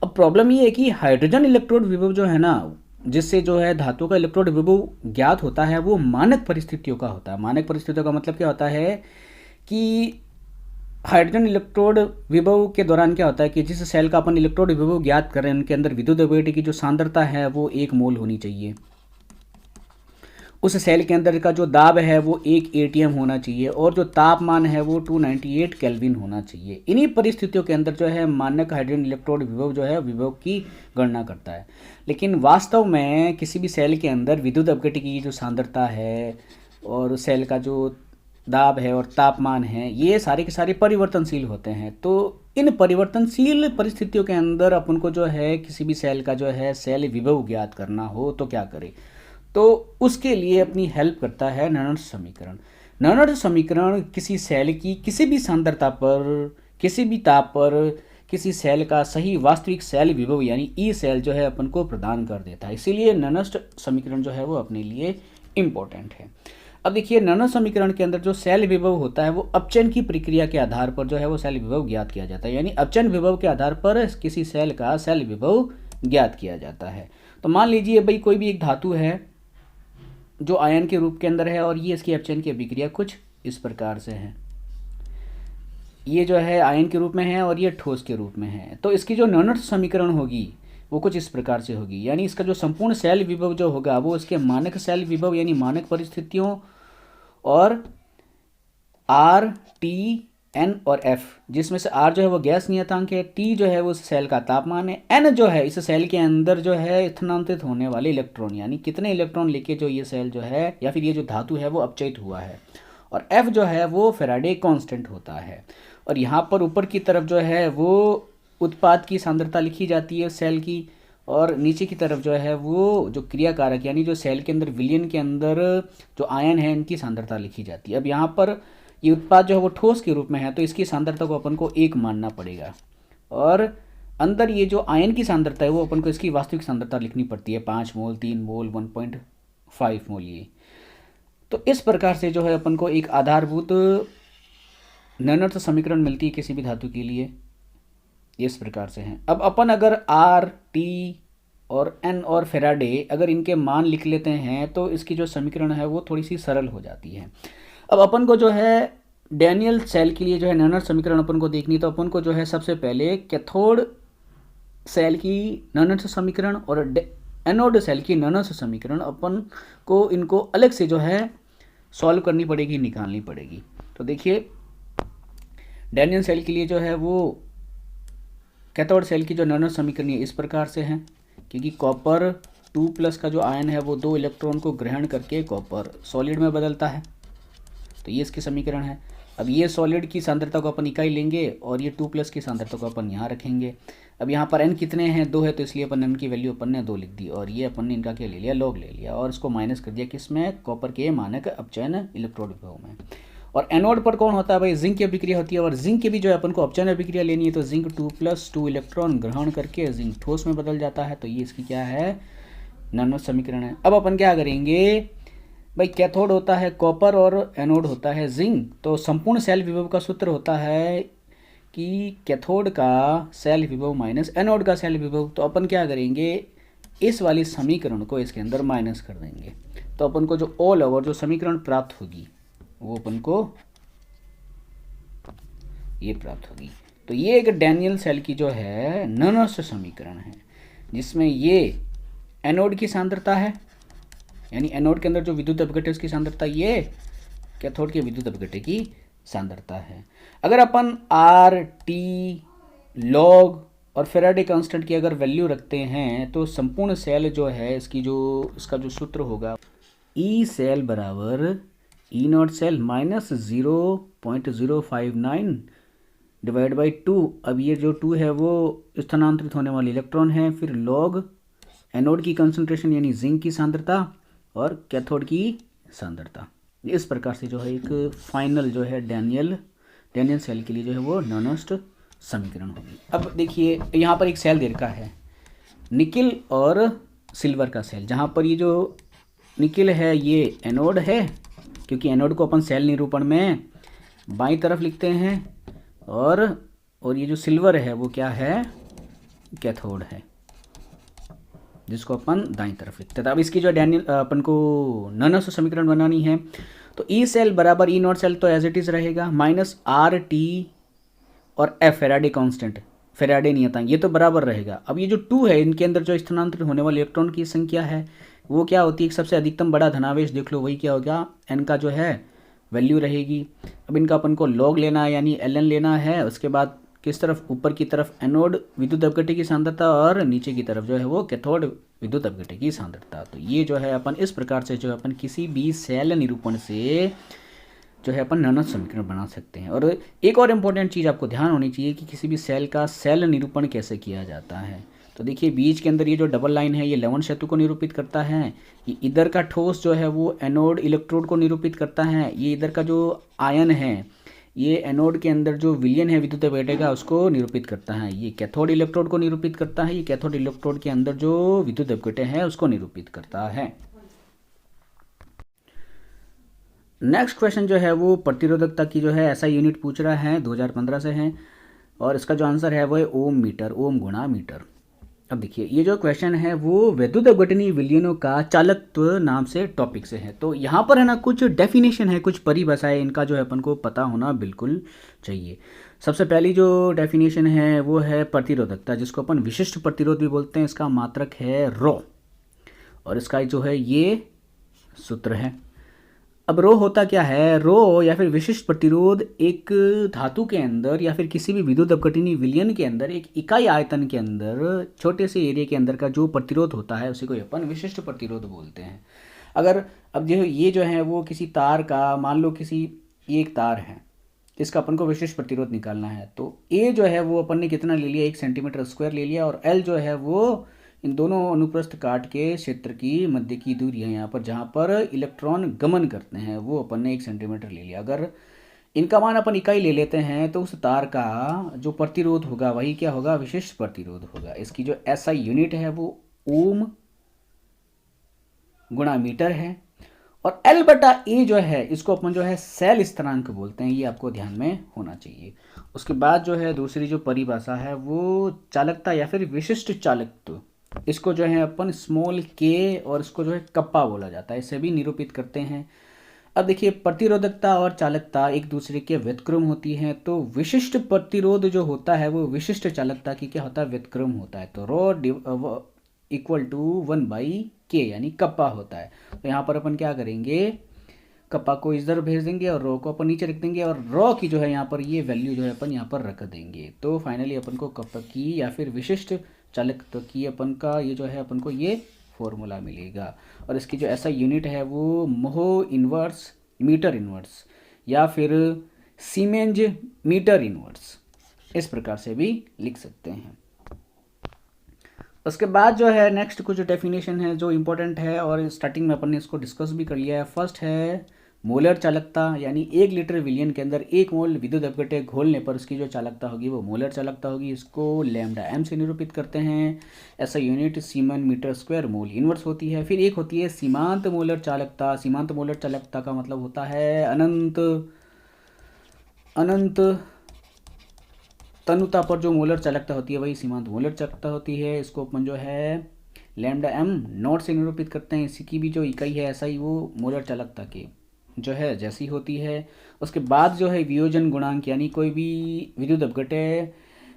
अब प्रॉब्लम ये है कि हाइड्रोजन इलेक्ट्रोड विभव जो है ना, जिससे जो है धातु का इलेक्ट्रोड विभव ज्ञात होता है, वो मानक परिस्थितियों का होता है। मानक परिस्थितियों का मतलब क्या होता है कि हाइड्रोजन इलेक्ट्रोड विभव के दौरान क्या होता है कि जिस सेल का अपन इलेक्ट्रोड विभव ज्ञात कर रहे हैं उनके अंदर विद्युत द्रव्यता की जो सांद्रता है वो 1 मोल होनी चाहिए। उस सेल के अंदर का जो दाब है वो 1 atm होना चाहिए और जो तापमान है वो 298 केल्विन होना चाहिए। इन्हीं परिस्थितियों के अंदर जो है मानक हाइड्रोजन इलेक्ट्रोड विभव जो है विभव की गणना करता है। लेकिन वास्तव में किसी भी सेल के अंदर विद्युत अपघट्य की जो सांद्रता है और सेल का जो दाब है और तापमान है, ये सारे के सारे परिवर्तनशील होते हैं। तो इन परिवर्तनशील परिस्थितियों के अंदर अपन को जो है किसी भी सेल का जो है सेल विभव ज्ञात करना हो तो क्या करें, तो उसके लिए अपनी हेल्प करता है ननस्ट समीकरण। ननस्ट समीकरण किसी सेल की किसी भी सांद्रता पर, किसी भी ताप पर किसी सेल का सही वास्तविक सेल विभव यानी ई सेल जो है अपन को प्रदान कर देता है। इसीलिए ननस्ट समीकरण जो है वो अपने लिए इम्पोर्टेंट है। अब देखिए ननस्ट समीकरण के अंदर जो सेल विभव होता है वो अपचयन की प्रक्रिया के आधार पर जो है वो सेल विभव ज्ञात किया जाता है, यानी अपचयन विभव के आधार पर किसी सेल का सेल विभव ज्ञात किया जाता है। तो मान लीजिए भाई कोई भी एक धातु है जो आयन के रूप के अंदर है और ये इसकी अपचयन की अभिक्रिया कुछ इस प्रकार से है। ये जो है आयन के रूप में है और ये ठोस के रूप में है। तो इसकी जो ननस्ट समीकरण होगी वो कुछ इस प्रकार से होगी, यानी इसका जो संपूर्ण सेल विभव जो होगा वो इसके मानक सेल विभव यानी मानक परिस्थितियों और R, T, N और F, जिसमें से R जो है वो गैस नियतांक है, T जो है वो सेल का तापमान है, N जो है इस सेल के अंदर जो है स्थानांतरित होने वाले इलेक्ट्रॉन यानी कितने इलेक्ट्रॉन लेके जो ये सेल जो है या फिर ये जो धातु है वो अपचयित हुआ है, और F जो है वो फैराडे कांस्टेंट होता है। और यहाँ पर ऊपर की तरफ जो है वो उत्पाद की सांद्रता लिखी जाती है सेल की, और नीचे की तरफ जो है वो जो क्रिया कारक यानी जो सेल के अंदर विलयन के अंदर जो आयन है इनकी सांद्रता लिखी जाती है। अब यहाँ पर ये उत्पाद जो है वो ठोस के रूप में है तो इसकी सांद्रता को अपन को 1 मानना पड़ेगा, और अंदर ये जो आयन की सांद्रता है वो अपन को इसकी वास्तविक सांद्रता लिखनी पड़ती है, 5 मोल, 3 मोल, 1.5 मोल। ये तो इस प्रकार से जो है अपन को एक आधारभूत नैनोथ समीकरण मिलती है किसी भी धातु के लिए, इस प्रकार से हैं। अब अपन अगर आर, टी और एन और फेराडे अगर इनके मान लिख लेते हैं तो इसकी जो समीकरण है वो थोड़ी सी सरल हो जाती है। अब अपन को जो है डैनियल सेल के लिए जो है नैनोथ समीकरण अपन को देखनी, तो अपन को जो है सबसे पहले कैथोड सेल की नैनोथ समीकरण और एनोड सेल की नैनोथ समीकरण अपन को इनको अलग से जो है सॉल्व करनी पड़ेगी, निकालनी पड़ेगी। तो देखिए डैनियल सेल के लिए जो है वो कैथोड सेल की जो नैनोथ समीकरण इस प्रकार से हैं, क्योंकि कॉपर 2+ का जो आयन है वो 2 इलेक्ट्रॉन को ग्रहण करके कॉपर सॉलिड में बदलता है, तो ये इसकी समीकरण है। अब ये सॉलिड की सांद्रता को अपन इकाई लेंगे और ये 2+ की सांद्रता को अपन यहाँ रखेंगे। अब यहाँ पर n कितने हैं, 2 है, तो इसलिए अपन n की वैल्यू अपन ने 2 लिख दी और ये अपन ने इनका क्या ले लिया, लॉग ले लिया और इसको माइनस कर दिया किसमें, कॉपर के मानक अपचयन इलेक्ट्रोड विभव में। और एनोड पर कौन होता है भाई, जिंक की अभिक्रिया होती है और जिंक की भी जो है अपन को अपचयन अभिक्रिया लेनी है, तो जिंक 2+2 इलेक्ट्रॉन ग्रहण करके जिंक ठोस में बदल जाता है, तो ये इसकी क्या है, नैनोथ समीकरण है। अब अपन क्या करेंगे भाई, कैथोड होता है कॉपर और एनोड होता है जिंक, तो संपूर्ण सेल विभव का सूत्र होता है कि कैथोड का सेल विभव माइनस एनोड का सेल विभव। तो अपन क्या करेंगे, इस वाली समीकरण को इसके अंदर माइनस कर देंगे, तो अपन को जो ऑल ओवर जो समीकरण प्राप्त होगी वो अपन को ये प्राप्त होगी। तो ये एक डैनियल सेल की जो है नैनोथ समीकरण है, जिसमें ये एनोड की सांद्रता है, यानी एनोड के अंदर जो विद्युत अपघट्य है उसकी सांद्रता, ये कैथोड के विद्युत अपघट्य की सांद्रता है। अगर अपन आर, टी, लॉग और फेराडे कांस्टेंट की अगर वैल्यू रखते हैं तो संपूर्ण सेल जो है इसकी जो इसका जो सूत्र होगा, ई सेल बराबर E not cell minus 0.059 divide by 2। अब ये जो 2 है वो स्थानांतरित होने वाले इलेक्ट्रॉन है, फिर लॉग एनोड की कंसंट्रेशन यानी जिंक की सांद्रता और कैथोड की सांद्रता। इस प्रकार से जो है एक फाइनल जो है डैनियल सेल के लिए जो है वो नैनोथ समीकरण होगी। अब देखिए यहाँ पर एक सेल दे रखा है, निकिल और सिल्वर का सेल, जहाँ पर ये जो निकिल है ये एनोड है, क्योंकि एनोड को अपन सेल निरूपण में बाईं तरफ लिखते हैं और ये जो सिल्वर है वो क्या है, कैथोड है, जिसको अपन दाईं तरफ लिखते हैं। अब इसकी जो डैनियल अपन को नैनोथ समीकरण बनानी है, तो ई सेल बराबर ई नॉट सेल तो एज इट इज रहेगा, माइनस आर, टी और एफ फेराडे कांस्टेंट, फेराडे नियतांक, ये तो बराबर रहेगा। अब ये जो 2 है इनके अंदर जो स्थानांतरित होने वाले इलेक्ट्रॉन की संख्या है वो क्या होती है, सबसे अधिकतम बड़ा धनावेश देख लो, वही क्या होगा, एन का जो है वैल्यू रहेगी। अब इनका अपन को लॉग लेना है यानी एल एन लेना है, उसके बाद किस तरफ, ऊपर की तरफ एनोड विद्युत अपघट्य की सांद्रता और नीचे की तरफ जो है वो कैथोड विद्युत अपघट्य की सांद्रता। तो ये जो है अपन इस प्रकार से जो है अपन किसी भी सेल निरूपण से जो है अपन नैनोथ समीकरण बना सकते हैं। और एक और इम्पोर्टेंट चीज़ आपको ध्यान होनी चाहिए कि किसी भी सेल का सेल निरूपण कैसे किया जाता है। तो देखिए बीच के अंदर ये जो डबल लाइन है ये लवण सेतु को निरूपित करता है, ये इधर का ठोस जो है वो एनोड इलेक्ट्रोड को निरूपित करता है, ये इधर का जो आयन है ये एनोड के अंदर जो विलयन है विद्युत अपघट्य का उसको निरूपित करता है, ये कैथोड इलेक्ट्रोड को निरूपित करता है, ये कैथोड इलेक्ट्रोड के अंदर जो विद्युत अपघट्य है उसको निरूपित करता है। नेक्स्ट क्वेश्चन जो है वो प्रतिरोधकता की जो है ऐसा यूनिट पूछ रहा है, 2015 से है और इसका जो आंसर है वो है ओम मीटर, ओम गुणा मीटर। अब देखिए ये जो क्वेश्चन है वो विद्युत अपघटनीय विलयनों का चालकत्व नाम से टॉपिक से है। तो यहाँ पर है ना कुछ डेफिनेशन है, कुछ परिभाषाएं, इनका जो है अपन को पता होना बिल्कुल चाहिए। सबसे पहली जो डेफिनेशन है वो है प्रतिरोधकता, जिसको अपन विशिष्ट प्रतिरोध भी बोलते हैं, इसका मात्रक है रो और इसका जो है ये सूत्र है। अब रो होता क्या है, रो या फिर विशिष्ट प्रतिरोध एक धातु के अंदर या फिर किसी भी विद्युत अपघटनीय विलयन के अंदर एक इकाई आयतन के अंदर छोटे से एरिया के अंदर का जो प्रतिरोध होता है उसी को अपन विशिष्ट प्रतिरोध बोलते हैं। अगर अब जो ये जो है वो किसी तार का, मान लो किसी एक तार है, इसका अपन को विशिष्ट प्रतिरोध निकालना है, तो ए जो है वो अपन ने कितना ले लिया, 1 सेंटीमीटर स्क्वायर ले लिया और एल जो है वो इन दोनों अनुप्रस्थ काट के क्षेत्र की मध्य की दूरी है यहाँ पर जहाँ पर इलेक्ट्रॉन गमन करते हैं वो अपन ने 1 सेंटीमीटर ले लिया। अगर इनका मान अपन इकाई ले लेते हैं तो उस तार का जो प्रतिरोध होगा वही क्या होगा, विशिष्ट प्रतिरोध होगा। इसकी जो एसआई यूनिट है वो ओम गुणा मीटर है। और L बटा ए जो है इसको अपन जो है सेल स्थिरांक बोलते हैं, ये आपको ध्यान में होना चाहिए। उसके बाद जो है दूसरी जो परिभाषा है वो चालकता या फिर विशिष्ट चालकत्व, इसको जो है अपन स्मॉल के और इसको जो है कप्पा बोला जाता है, इसे भी निरूपित करते हैं। अब देखिए प्रतिरोधकता और चालकता एक दूसरे के व्युत्क्रम होती हैं, तो विशिष्ट प्रतिरोध जो होता है वो विशिष्ट चालकता की क्या होता है, व्युत्क्रम होता है। तो ρ इक्वल टू 1/k यानी कप्पा होता है। तो यहाँ पर अपन क्या करेंगे, कप्पा को इस तरफ भेज देंगे और रो को अपन नीचे रख देंगे और रो की जो है यहाँ पर ये वैल्यू जो है अपन यहाँ पर रख देंगे। तो फाइनली अपन को कप्पा की या फिर विशिष्ट चालकत्व की अपन का ये जो है अपन को ये फॉर्मूला मिलेगा। और इसकी जो ऐसा यूनिट है वो मोह इनवर्स मीटर इनवर्स या फिर सीमेंज मीटर इनवर्स, इस प्रकार से भी लिख सकते हैं। उसके बाद जो है नेक्स्ट कुछ डेफिनेशन है जो इम्पोर्टेंट है और स्टार्टिंग में अपन ने इसको डिस्कस भी कर लिया है। फर्स्ट है मोलर चालकता, यानी 1 लीटर विलियन के अंदर 1 मोल विद्युत अपघट्य घोलने पर उसकी जो चालकता होगी वो मोलर चालकता होगी। इसको लैम्डा एम से निरूपित करते हैं। ऐसा unit siemens meter square mole inverse होती है। फिर एक होती है सीमांत मोलर चालकता। सीमांत मोलर चालकता का मतलब होता है अनंत तनुता पर जो मोलर चालकता होती है वही सीमांत मोलर चालकता होती है। इसको अपन जो है लैम्डा एम नॉट से निरूपित करते हैं। इसी की भी जो इकाई है ऐसा ही वो मोलर चालकता की जो है जैसी होती है। उसके बाद जो है वियोजन गुणांक, यानी कोई भी विद्युत अपघट्य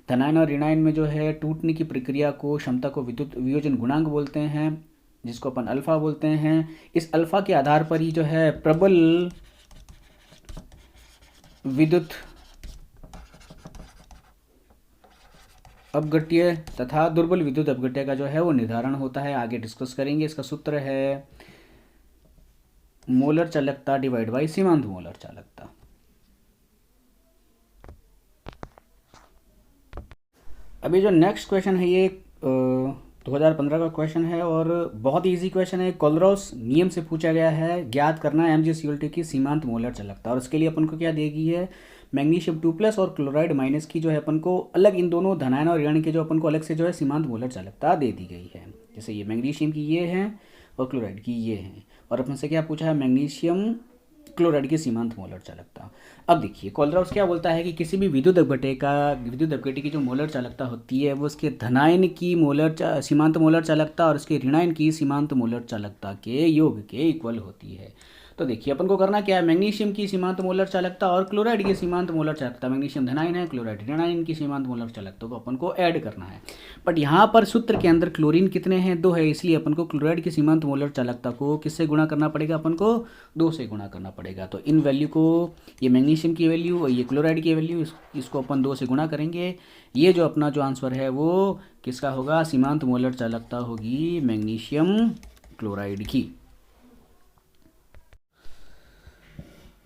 धनायन और ऋणायन में जो है टूटने की प्रक्रिया को, क्षमता को विद्युत वियोजन गुणांक बोलते हैं, जिसको अपन अल्फा बोलते हैं। इस अल्फा के आधार पर ही जो है प्रबल विद्युत अपघट्य तथा दुर्बल विद्युत अपघट्य का जो है वो निर्धारण होता है। आगे डिस्कस करेंगे। इसका सूत्र है मोलर चालकता डिवाइड बाई सीमांत मोलर चालकता। अभी जो नेक्स्ट क्वेश्चन है ये 2015 का क्वेश्चन है और बहुत इजी क्वेश्चन है। कोलरॉस नियम से पूछा गया है, ज्ञात करना है MgCl2 की सीमांत मोलर चालकता। और उसके लिए अपन को क्या देगी है, मैग्नीशियम 2+ और क्लोराइड माइनस की जो है अपन को अलग, इन दोनों धनायन और ऋण के जो अपन को अलग से जो है सीमांत मोलर चालकता दे दी गई है। जैसे ये मैग्नीशियम की ये है और क्लोराइड की ये है। और अपन से क्या पूछा है, मैग्नीशियम क्लोराइड की सीमांत मोलर चालकता। अब देखिए कोलरॉस क्या बोलता है कि किसी भी विद्युत अपघट्य की जो मोलर चालकता होती है वो उसके धनायन की सीमांत मोलर चालकता और उसके ऋणायन की सीमांत मोलर चालकता के योग के इक्वल होती है। तो देखिए अपन को करना क्या है, मैग्नीशियम की सीमांत मोलर चालकता और क्लोराइड की सीमांत मोलर चालकता, मैग्नीशियम धनायन है, क्लोराइड ऋणायन की सीमांत मोलर चालकता को अपन को ऐड करना है। बट यहाँ पर सूत्र के अंदर क्लोरीन कितने हैं, 2 है, इसलिए अपन को क्लोराइड की सीमांत मोलर चालकता को किससे गुणा करना पड़ेगा, अपन को 2 से गुणा करना पड़ेगा। तो इन वैल्यू को, ये मैग्नीशियम की वैल्यू और ये क्लोराइड की वैल्यू, इसको अपन 2 से गुणा करेंगे। ये जो अपना जो आंसर है वो किसका होगा, सीमांत मोलर चालकता होगी मैग्नीशियम क्लोराइड की।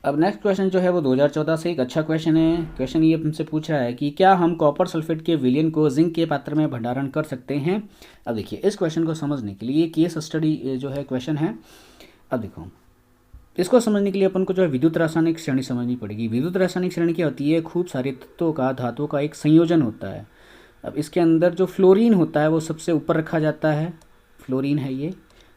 अब नेक्स्ट क्वेश्चन जो है वो 2014 से एक अच्छा क्वेश्चन है। क्वेश्चन ये हमसे पूछ रहा है कि क्या हम कॉपर सल्फेट के विलयन को जिंक के पात्र में भंडारण कर सकते हैं। अब देखिए इस क्वेश्चन को समझने के लिए केस स्टडी जो है क्वेश्चन है। अब देखो इसको समझने के लिए अपन को जो है विद्युत रासायनिक श्रेणी समझनी पड़ेगी। विद्युत रासायनिक श्रेणी क्या होती है, खूब सारे तत्वों का, धातुओं का एक संयोजन होता है। अब इसके अंदर जो फ्लोरीन होता है वो सबसे ऊपर रखा जाता है, फ्लोरीन है ये।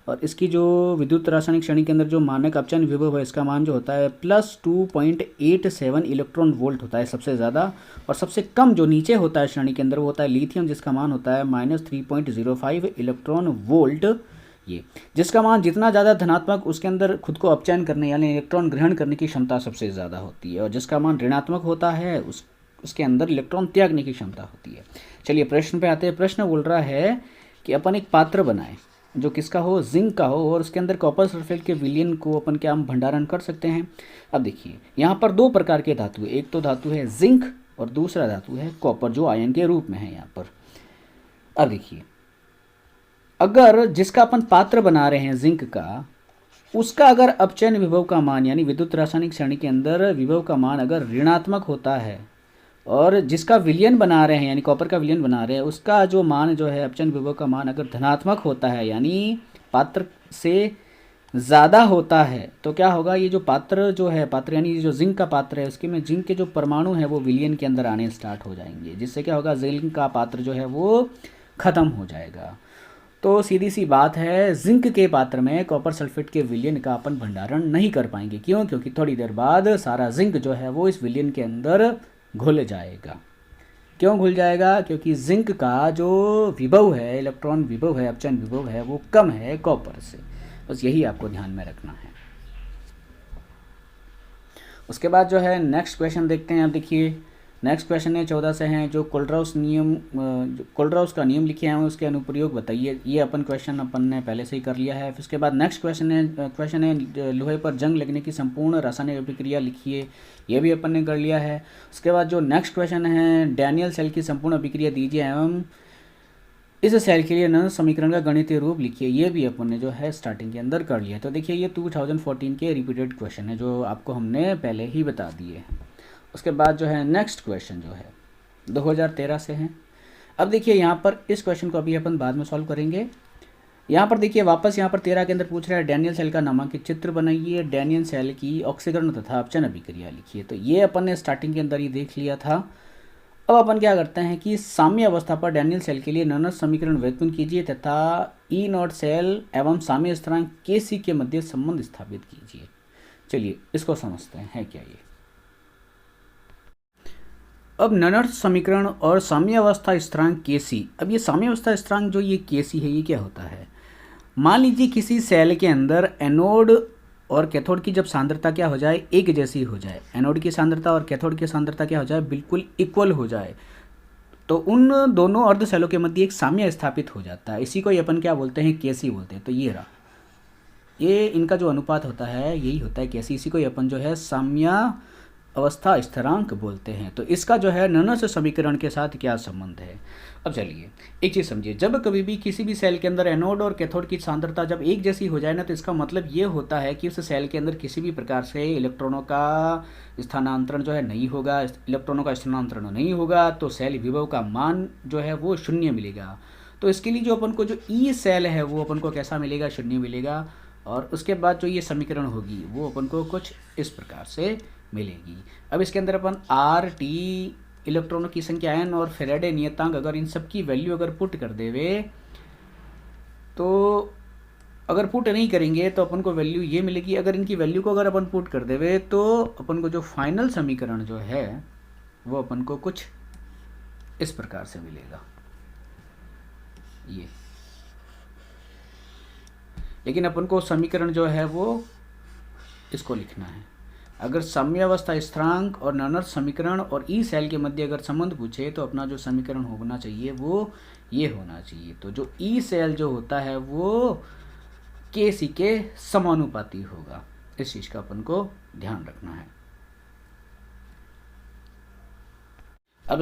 और इसकी जो विद्युत रासायनिक श्रेणी के अंदर जो मानक अपचयन विभव है इसका मान जो होता है +2.87 इलेक्ट्रॉन वोल्ट होता है सबसे ज़्यादा। और सबसे कम जो नीचे होता है श्रेणी के अंदर वो होता है लिथियम, जिसका मान होता है -3.05 इलेक्ट्रॉन वोल्ट। ये जिसका मान जितना ज़्यादा धनात्मक उसके अंदर खुद को अपचयन करने यानी इलेक्ट्रॉन ग्रहण करने की क्षमता सबसे ज़्यादा होती है, और जिसका मान ऋणात्मक होता है उसके अंदर इलेक्ट्रॉन त्यागने की क्षमता होती है। चलिए प्रश्न पे आते हैं। प्रश्न बोल रहा है कि अपन एक पात्र बनाएं जो किसका हो, जिंक का हो, और उसके अंदर कॉपर सल्फेट के विलयन को अपन क्या हम भंडारण कर सकते हैं। अब देखिए यहाँ पर 2 प्रकार के धातु है, एक तो धातु है जिंक और दूसरा धातु है कॉपर जो आयन के रूप में है यहाँ पर। अब देखिए अगर जिसका अपन पात्र बना रहे हैं जिंक का, उसका अगर अपचयन विभव का मान यानी विद्युत रासायनिक श्रेणी के अंदर विभव का मान अगर ऋणात्मक होता है, और जिसका विलयन बना रहे हैं यानी कॉपर का विलयन बना रहे हैं उसका जो मान जो है अपचयन विभव का मान अगर धनात्मक होता है, यानी पात्र से ज़्यादा होता है तो क्या होगा, ये जो पात्र जो है, पात्र यानी ये जो जिंक का पात्र है, उसके में जिंक के जो परमाणु हैं वो विलयन के अंदर आने स्टार्ट हो जाएंगे, जिससे क्या होगा, जिंक का पात्र जो है वो ख़त्म हो जाएगा। तो सीधी सी बात है, जिंक के पात्र में कॉपर सल्फेट के विलयन का अपन भंडारण नहीं कर पाएंगे। क्यों? क्योंकि थोड़ी देर बाद सारा जिंक जो है वो इस विलयन के अंदर घुल जाएगा। क्यों घुल जाएगा? क्योंकि जिंक का जो विभव है, इलेक्ट्रॉन विभव है, अपचयन विभव है, वो कम है कॉपर से। बस यही आपको ध्यान में रखना है। उसके बाद जो है नेक्स्ट क्वेश्चन देखते हैं। अब देखिए नेक्स्ट क्वेश्चन है 14 से हैं, जो कोल्ड्राउस नियम, जो कोल्ड्राउस का नियम लिखे हैं उसके अनुप्रयोग बताइए। ये अपन क्वेश्चन अपन ने पहले से ही कर लिया है। फिर उसके बाद नेक्स्ट क्वेश्चन है लोहे पर जंग लगने की संपूर्ण रासायनिक अभिक्रिया लिखिए। ये भी अपन ने कर लिया है। उसके बाद जो नेक्स्ट क्वेश्चन है, डैनियल सेल की संपूर्ण अभिक्रिया दीजिए एवं इस सेल के लिए नन समीकरण का गणितीय रूप लिखिए। ये भी अपन ने जो है स्टार्टिंग के अंदर कर लिया है। तो देखिए ये 2014 के रिपीटेड क्वेश्चन है जो आपको हमने पहले ही बता दिए हैं। उसके बाद जो है नेक्स्ट क्वेश्चन जो है 2013 से हैं। अब देखिए यहाँ पर इस क्वेश्चन को अभी अपन बाद में सॉल्व करेंगे। यहाँ पर देखिए वापस यहाँ पर 13 के अंदर पूछ रहा है, डैनियल सेल का नामांकित चित्र बनाइए, डैनियल सेल की ऑक्सीकरण तथा अपचयन अभिक्रिया लिखिए। तो ये अपन ने स्टार्टिंग के अंदर ही देख लिया था। अब अपन क्या करते हैं कि साम्य अवस्था पर डैनियल सेल के लिए ननस समीकरण व्युत्पन्न कीजिए तथा ई नॉट सेल एवं साम्य स्थिरांक Kc के मध्य संबंध स्थापित कीजिए। चलिए इसको समझते हैं है क्या ये। अब ननर्थ समीकरण और साम्य अवस्था स्थिरांक Kc। अब ये साम्य अवस्था स्थिरांक जो ये Kc है, ये क्या होता है? मान लीजिए किसी सेल के अंदर एनोड और कैथोड की जब सांद्रता क्या हो जाए, एक जैसी हो जाए, एनोड की सांद्रता और कैथोड की सांद्रता क्या हो जाए, बिल्कुल इक्वल हो जाए, तो उन दोनों अर्ध सेलों के मध्य एक साम्य स्थापित हो जाता है। इसी को अपन क्या बोलते हैं, Kc बोलते हैं। तो ये रहा, ये इनका जो अनुपात होता है यही होता है Kc। इसी को अपन जो है साम्य अवस्था स्थिरांक बोलते हैं। तो इसका जो है ननस समीकरण के साथ क्या संबंध है? अब चलिए एक चीज़ समझिए, जब कभी भी किसी भी सेल के अंदर एनोड और कैथोड की सांद्रता जब एक जैसी हो जाए ना, तो इसका मतलब ये होता है कि उस सेल के अंदर किसी भी प्रकार से इलेक्ट्रॉनों का स्थानांतरण जो है नहीं होगा। इलेक्ट्रॉनों का स्थानांतरण नहीं होगा तो सेल विभव का मान जो है वो शून्य मिलेगा। तो इसके लिए जो अपन को जो ई सेल है वो अपन को कैसा मिलेगा, शून्य मिलेगा। और उसके बाद जो ये समीकरण होगी वो अपन को कुछ इस प्रकार से मिलेगी। अब इसके अंदर अपन आर टी इलेक्ट्रॉनों की संख्या n और फेराडे नियतांक, अगर इन सब की वैल्यू अगर पुट कर देवे, तो अगर पुट नहीं करेंगे तो अपन को वैल्यू ये मिलेगी। अगर इनकी वैल्यू को अगर अपन पुट कर देवे तो अपन को जो फाइनल समीकरण जो है वो अपन को कुछ इस प्रकार से मिलेगा ये। लेकिन अपन को समीकरण जो है वो इसको लिखना है। अगर साम्यावस्था स्थिरांक और ननर्थ समीकरण और ई सेल के मध्य अगर संबंध पूछे तो अपना जो समीकरण होना चाहिए वो ये होना चाहिए। तो जो ई सेल जो होता है वो Kc के समानुपाती होगा। इस चीज़ का अपन को ध्यान रखना है। अब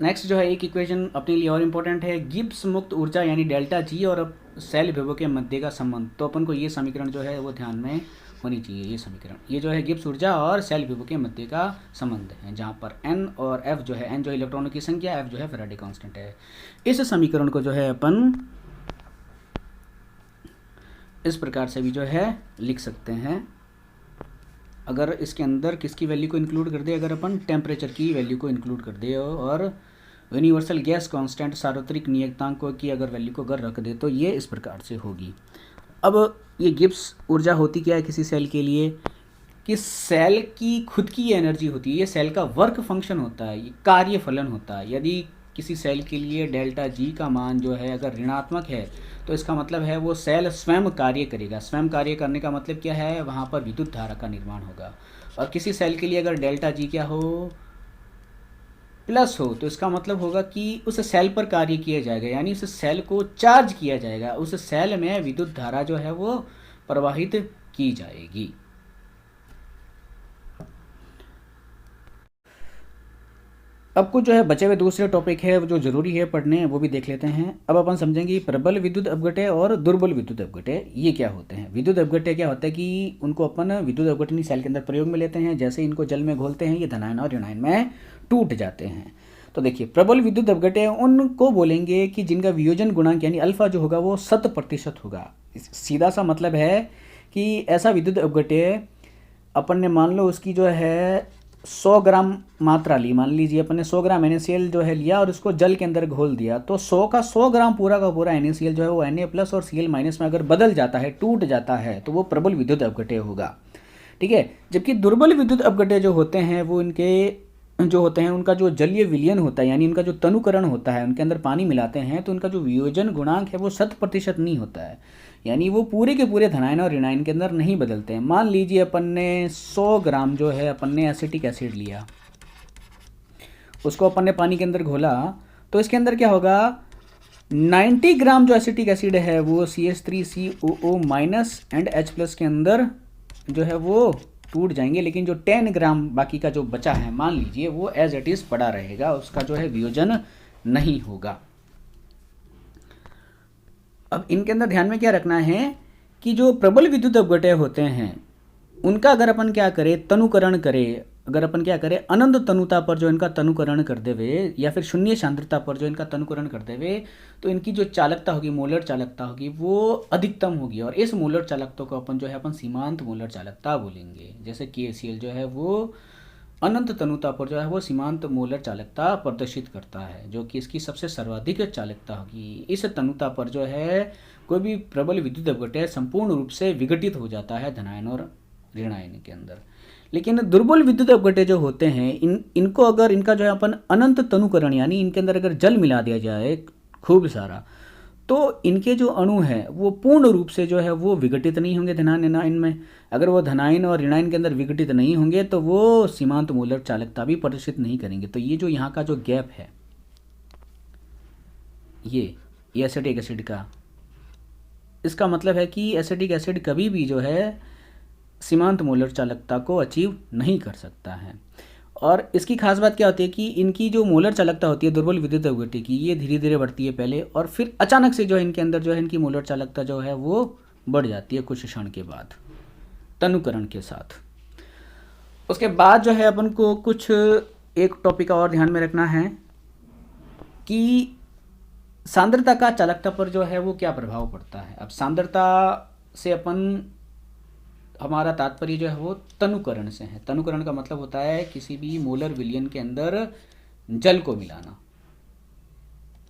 नेक्स्ट जो है एक इक्वेशन अपने लिए और इम्पोर्टेंट है, गिब्स मुक्त ऊर्जा यानी डेल्टा जी और सेल विभव के मध्य का संबंध। तो अपन को ये समीकरण जो है वो ध्यान में होनी चाहिए। ये समीकरण ये जो है गिब्स ऊर्जा और सेल विभव के मध्य का संबंध है, जहाँ पर n और f जो है, n जो इलेक्ट्रॉनों की संख्या, f जो है फैराडे कांस्टेंट है। इस समीकरण को जो है अपन इस प्रकार से भी जो है लिख सकते हैं। अगर इसके अंदर किसकी वैल्यू को इंक्लूड कर दे, अगर अपन टेम्परेचर की वैल्यू को इंक्लूड कर दे और यूनिवर्सल गैस कांस्टेंट सार्वत्रिक नियतांक की अगर वैल्यू को अगर रख दे तो ये इस प्रकार से होगी। अब ये गिब्स ऊर्जा होती क्या है किसी सेल के लिए, कि सेल की खुद की एनर्जी होती है, ये सेल का वर्क फंक्शन होता है, ये कार्य फलन होता है। यदि किसी सेल के लिए डेल्टा जी का मान जो है अगर ऋणात्मक है तो इसका मतलब है वो सेल स्वयं कार्य करेगा। स्वयं कार्य करने का मतलब क्या है, वहाँ पर विद्युत धारा का निर्माण होगा। और किसी सेल के लिए अगर डेल्टा जी क्या हो, प्लस हो, तो इसका मतलब होगा कि उस सेल पर कार्य किया जाएगा, यानी उस सेल को चार्ज किया जाएगा, उस सेल में विद्युत धारा जो है वो प्रवाहित की जाएगी। अब कुछ जो है बचे हुए दूसरे टॉपिक है जो जरूरी है पढ़ने, वो भी देख लेते हैं। अब अपन समझेंगे प्रबल विद्युत अपघटय और दुर्बल विद्युत अपघटय ये क्या होते हैं। विद्युत अपघटय क्या होता है कि उनको अपन विद्युत अपघटनी सेल के अंदर प्रयोग में लेते हैं। जैसे इनको जल में घोलते हैं, ये धनायन और ऋणायन में टूट जाते हैं। तो देखिए प्रबल विद्युत अपघटय उनको बोलेंगे कि जिनका वियोजन गुणांक यानी अल्फा जो होगा वो 100% होगा। सीधा सा मतलब है कि ऐसा विद्युत अपघट्य अपन ने मान लो उसकी जो है 100 ग्राम मात्रा ली, मान लीजिए अपन ने 100 ग्राम NaCl जो है लिया और उसको जल के अंदर घोल दिया, तो 100 का 100 ग्राम पूरा का पूरा NaCl जो है वो Na+ और Cl- में अगर बदल जाता है, टूट जाता है, तो वो प्रबल विद्युत अपघट्य होगा। ठीक है। जबकि दुर्बल विद्युत अपघट्य जो होते हैं वो इनके जो होते हैं उनका जो जलीय विलयन होता है, यानी उनका जो तनुकरण होता है, उनके अंदर पानी मिलाते हैं तो उनका जो वियोजन गुणांक है वो 100% नहीं होता है, यानी वो पूरे के पूरे धनायन और ऋणायन के अंदर नहीं बदलते हैं। मान लीजिए अपन ने 100 ग्राम जो है अपन ने एसिटिक एसिड लिया, उसको अपन ने पानी के अंदर घोला, तो इसके अंदर क्या होगा, 90 ग्राम जो एसिटिक एसिड है वो CH3COO- एंड H+ के अंदर जो है वो टूट जाएंगे, लेकिन जो 10 ग्राम बाकी का जो बचा है मान लीजिए वो एज इट इज पड़ा रहेगा, उसका जो है वियोजन नहीं होगा। अब इनके अंदर ध्यान में क्या रखना है कि जो प्रबल विद्युत अपघट्य होते हैं उनका अगर अपन क्या करें, तनुकरण करें, अगर अपन क्या करें, अनंत तनुता पर जो इनका तनुकरण कर देवे या फिर शून्य सांद्रता पर जो इनका तनुकरण कर देवे, तो इनकी जो चालकता होगी, मोलर चालकता होगी, वो अधिकतम होगी, और इस मोलर चालकता को अपन जो है अपन सीमांत मोलर चालकता बोलेंगे। जैसे KCl जो है वो अनंत तनुता पर जो है वो सीमांत मोलर चालकता प्रदर्शित करता है, जो कि इसकी सबसे सर्वाधिक चालकता होगी। इस तनुता पर जो है कोई भी प्रबल विद्युत अपघट्य संपूर्ण रूप से विघटित हो जाता है धनायन और ऋणायन के अंदर। लेकिन दुर्बल विद्युत अपघट्य जो होते हैं इनको अगर इनका जो है अपन अनंत तनुकरण, यानी इनके अंदर अगर जल मिला दिया जाए खूब सारा, तो इनके जो अणु हैं वो पूर्ण रूप से जो है वो विघटित नहीं होंगे धनायन ऋणायन में। अगर वो धनायन और ऋणायन के अंदर विघटित नहीं होंगे तो वो सीमांत मोलर चालकता भी प्रदर्शित नहीं करेंगे। तो ये जो यहाँ का जो गैप है, ये एसिटिक एसिड का, इसका मतलब है कि एसिटिक एसिड कभी भी जो है सीमांत मोलर चालकता को अचीव नहीं कर सकता है। और इसकी खास बात क्या होती है कि इनकी जो मोलर चालकता होती है दुर्बल विद्युत अपघट्य की, ये धीरे धीरे बढ़ती है पहले, और फिर अचानक से जो है इनके अंदर जो है इनकी मोलर चालकता जो है वो बढ़ जाती है कुछ क्षण के बाद तनुकरण के साथ। उसके बाद जो है अपन को कुछ एक टॉपिक और ध्यान में रखना है कि सांद्रता का चालकता पर जो है वो क्या प्रभाव पड़ता है। अब सांद्रता से अपन, हमारा तात्पर्य जो है वो तनुकरण से है। तनुकरण का मतलब होता है किसी भी मोलर विलयन के अंदर जल को मिलाना।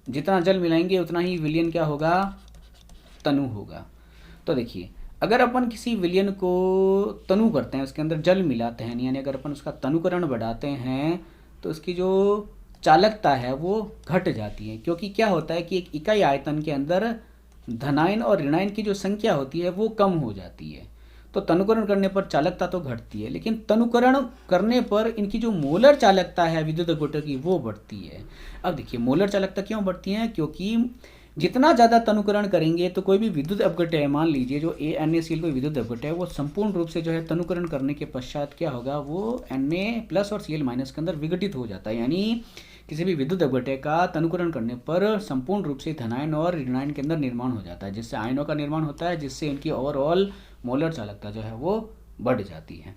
जितना जल मिलाएंगे उतना ही विलयन क्या होगा, तनु होगा। तो देखिए, अगर अपन किसी विलयन को तनु करते हैं, उसके अंदर जल मिलाते हैं, यानी अगर अपन उसका तनुकरण बढ़ाते हैं तो उसकी जो चालकता है वो घट जाती है, क्योंकि क्या होता है कि एक इकाई आयतन के अंदर धनायन और ऋणायन की जो संख्या होती है वो कम हो जाती है। तो तनुकरण करने पर चालकता तो घटती है, लेकिन तनुकरण करने पर इनकी जो मोलर चालकता है विद्युत अपघट्य की वो बढ़ती है। अब देखिए, मोलर चालकता क्यों बढ़ती है, क्योंकि जितना ज़्यादा तनुकरण करेंगे तो कोई भी विद्युत अपघट्य है, मान लीजिए जो NaCl कोई विद्युत अपघट्य है, वो संपूर्ण रूप से जो है तनुकरण करने के पश्चात क्या होगा, वो Na+ और Cl- के अंदर विघटित हो जाता है। यानी किसी भी विद्युत अपघट्य का तनुकरण करने पर संपूर्ण रूप से धनायन और ऋणायन के अंदर निर्माण हो जाता है, जिससे आयनों का निर्माण होता है, जिससे इनकी ओवरऑल मोलर चालकता जो है वो बढ़ जाती है।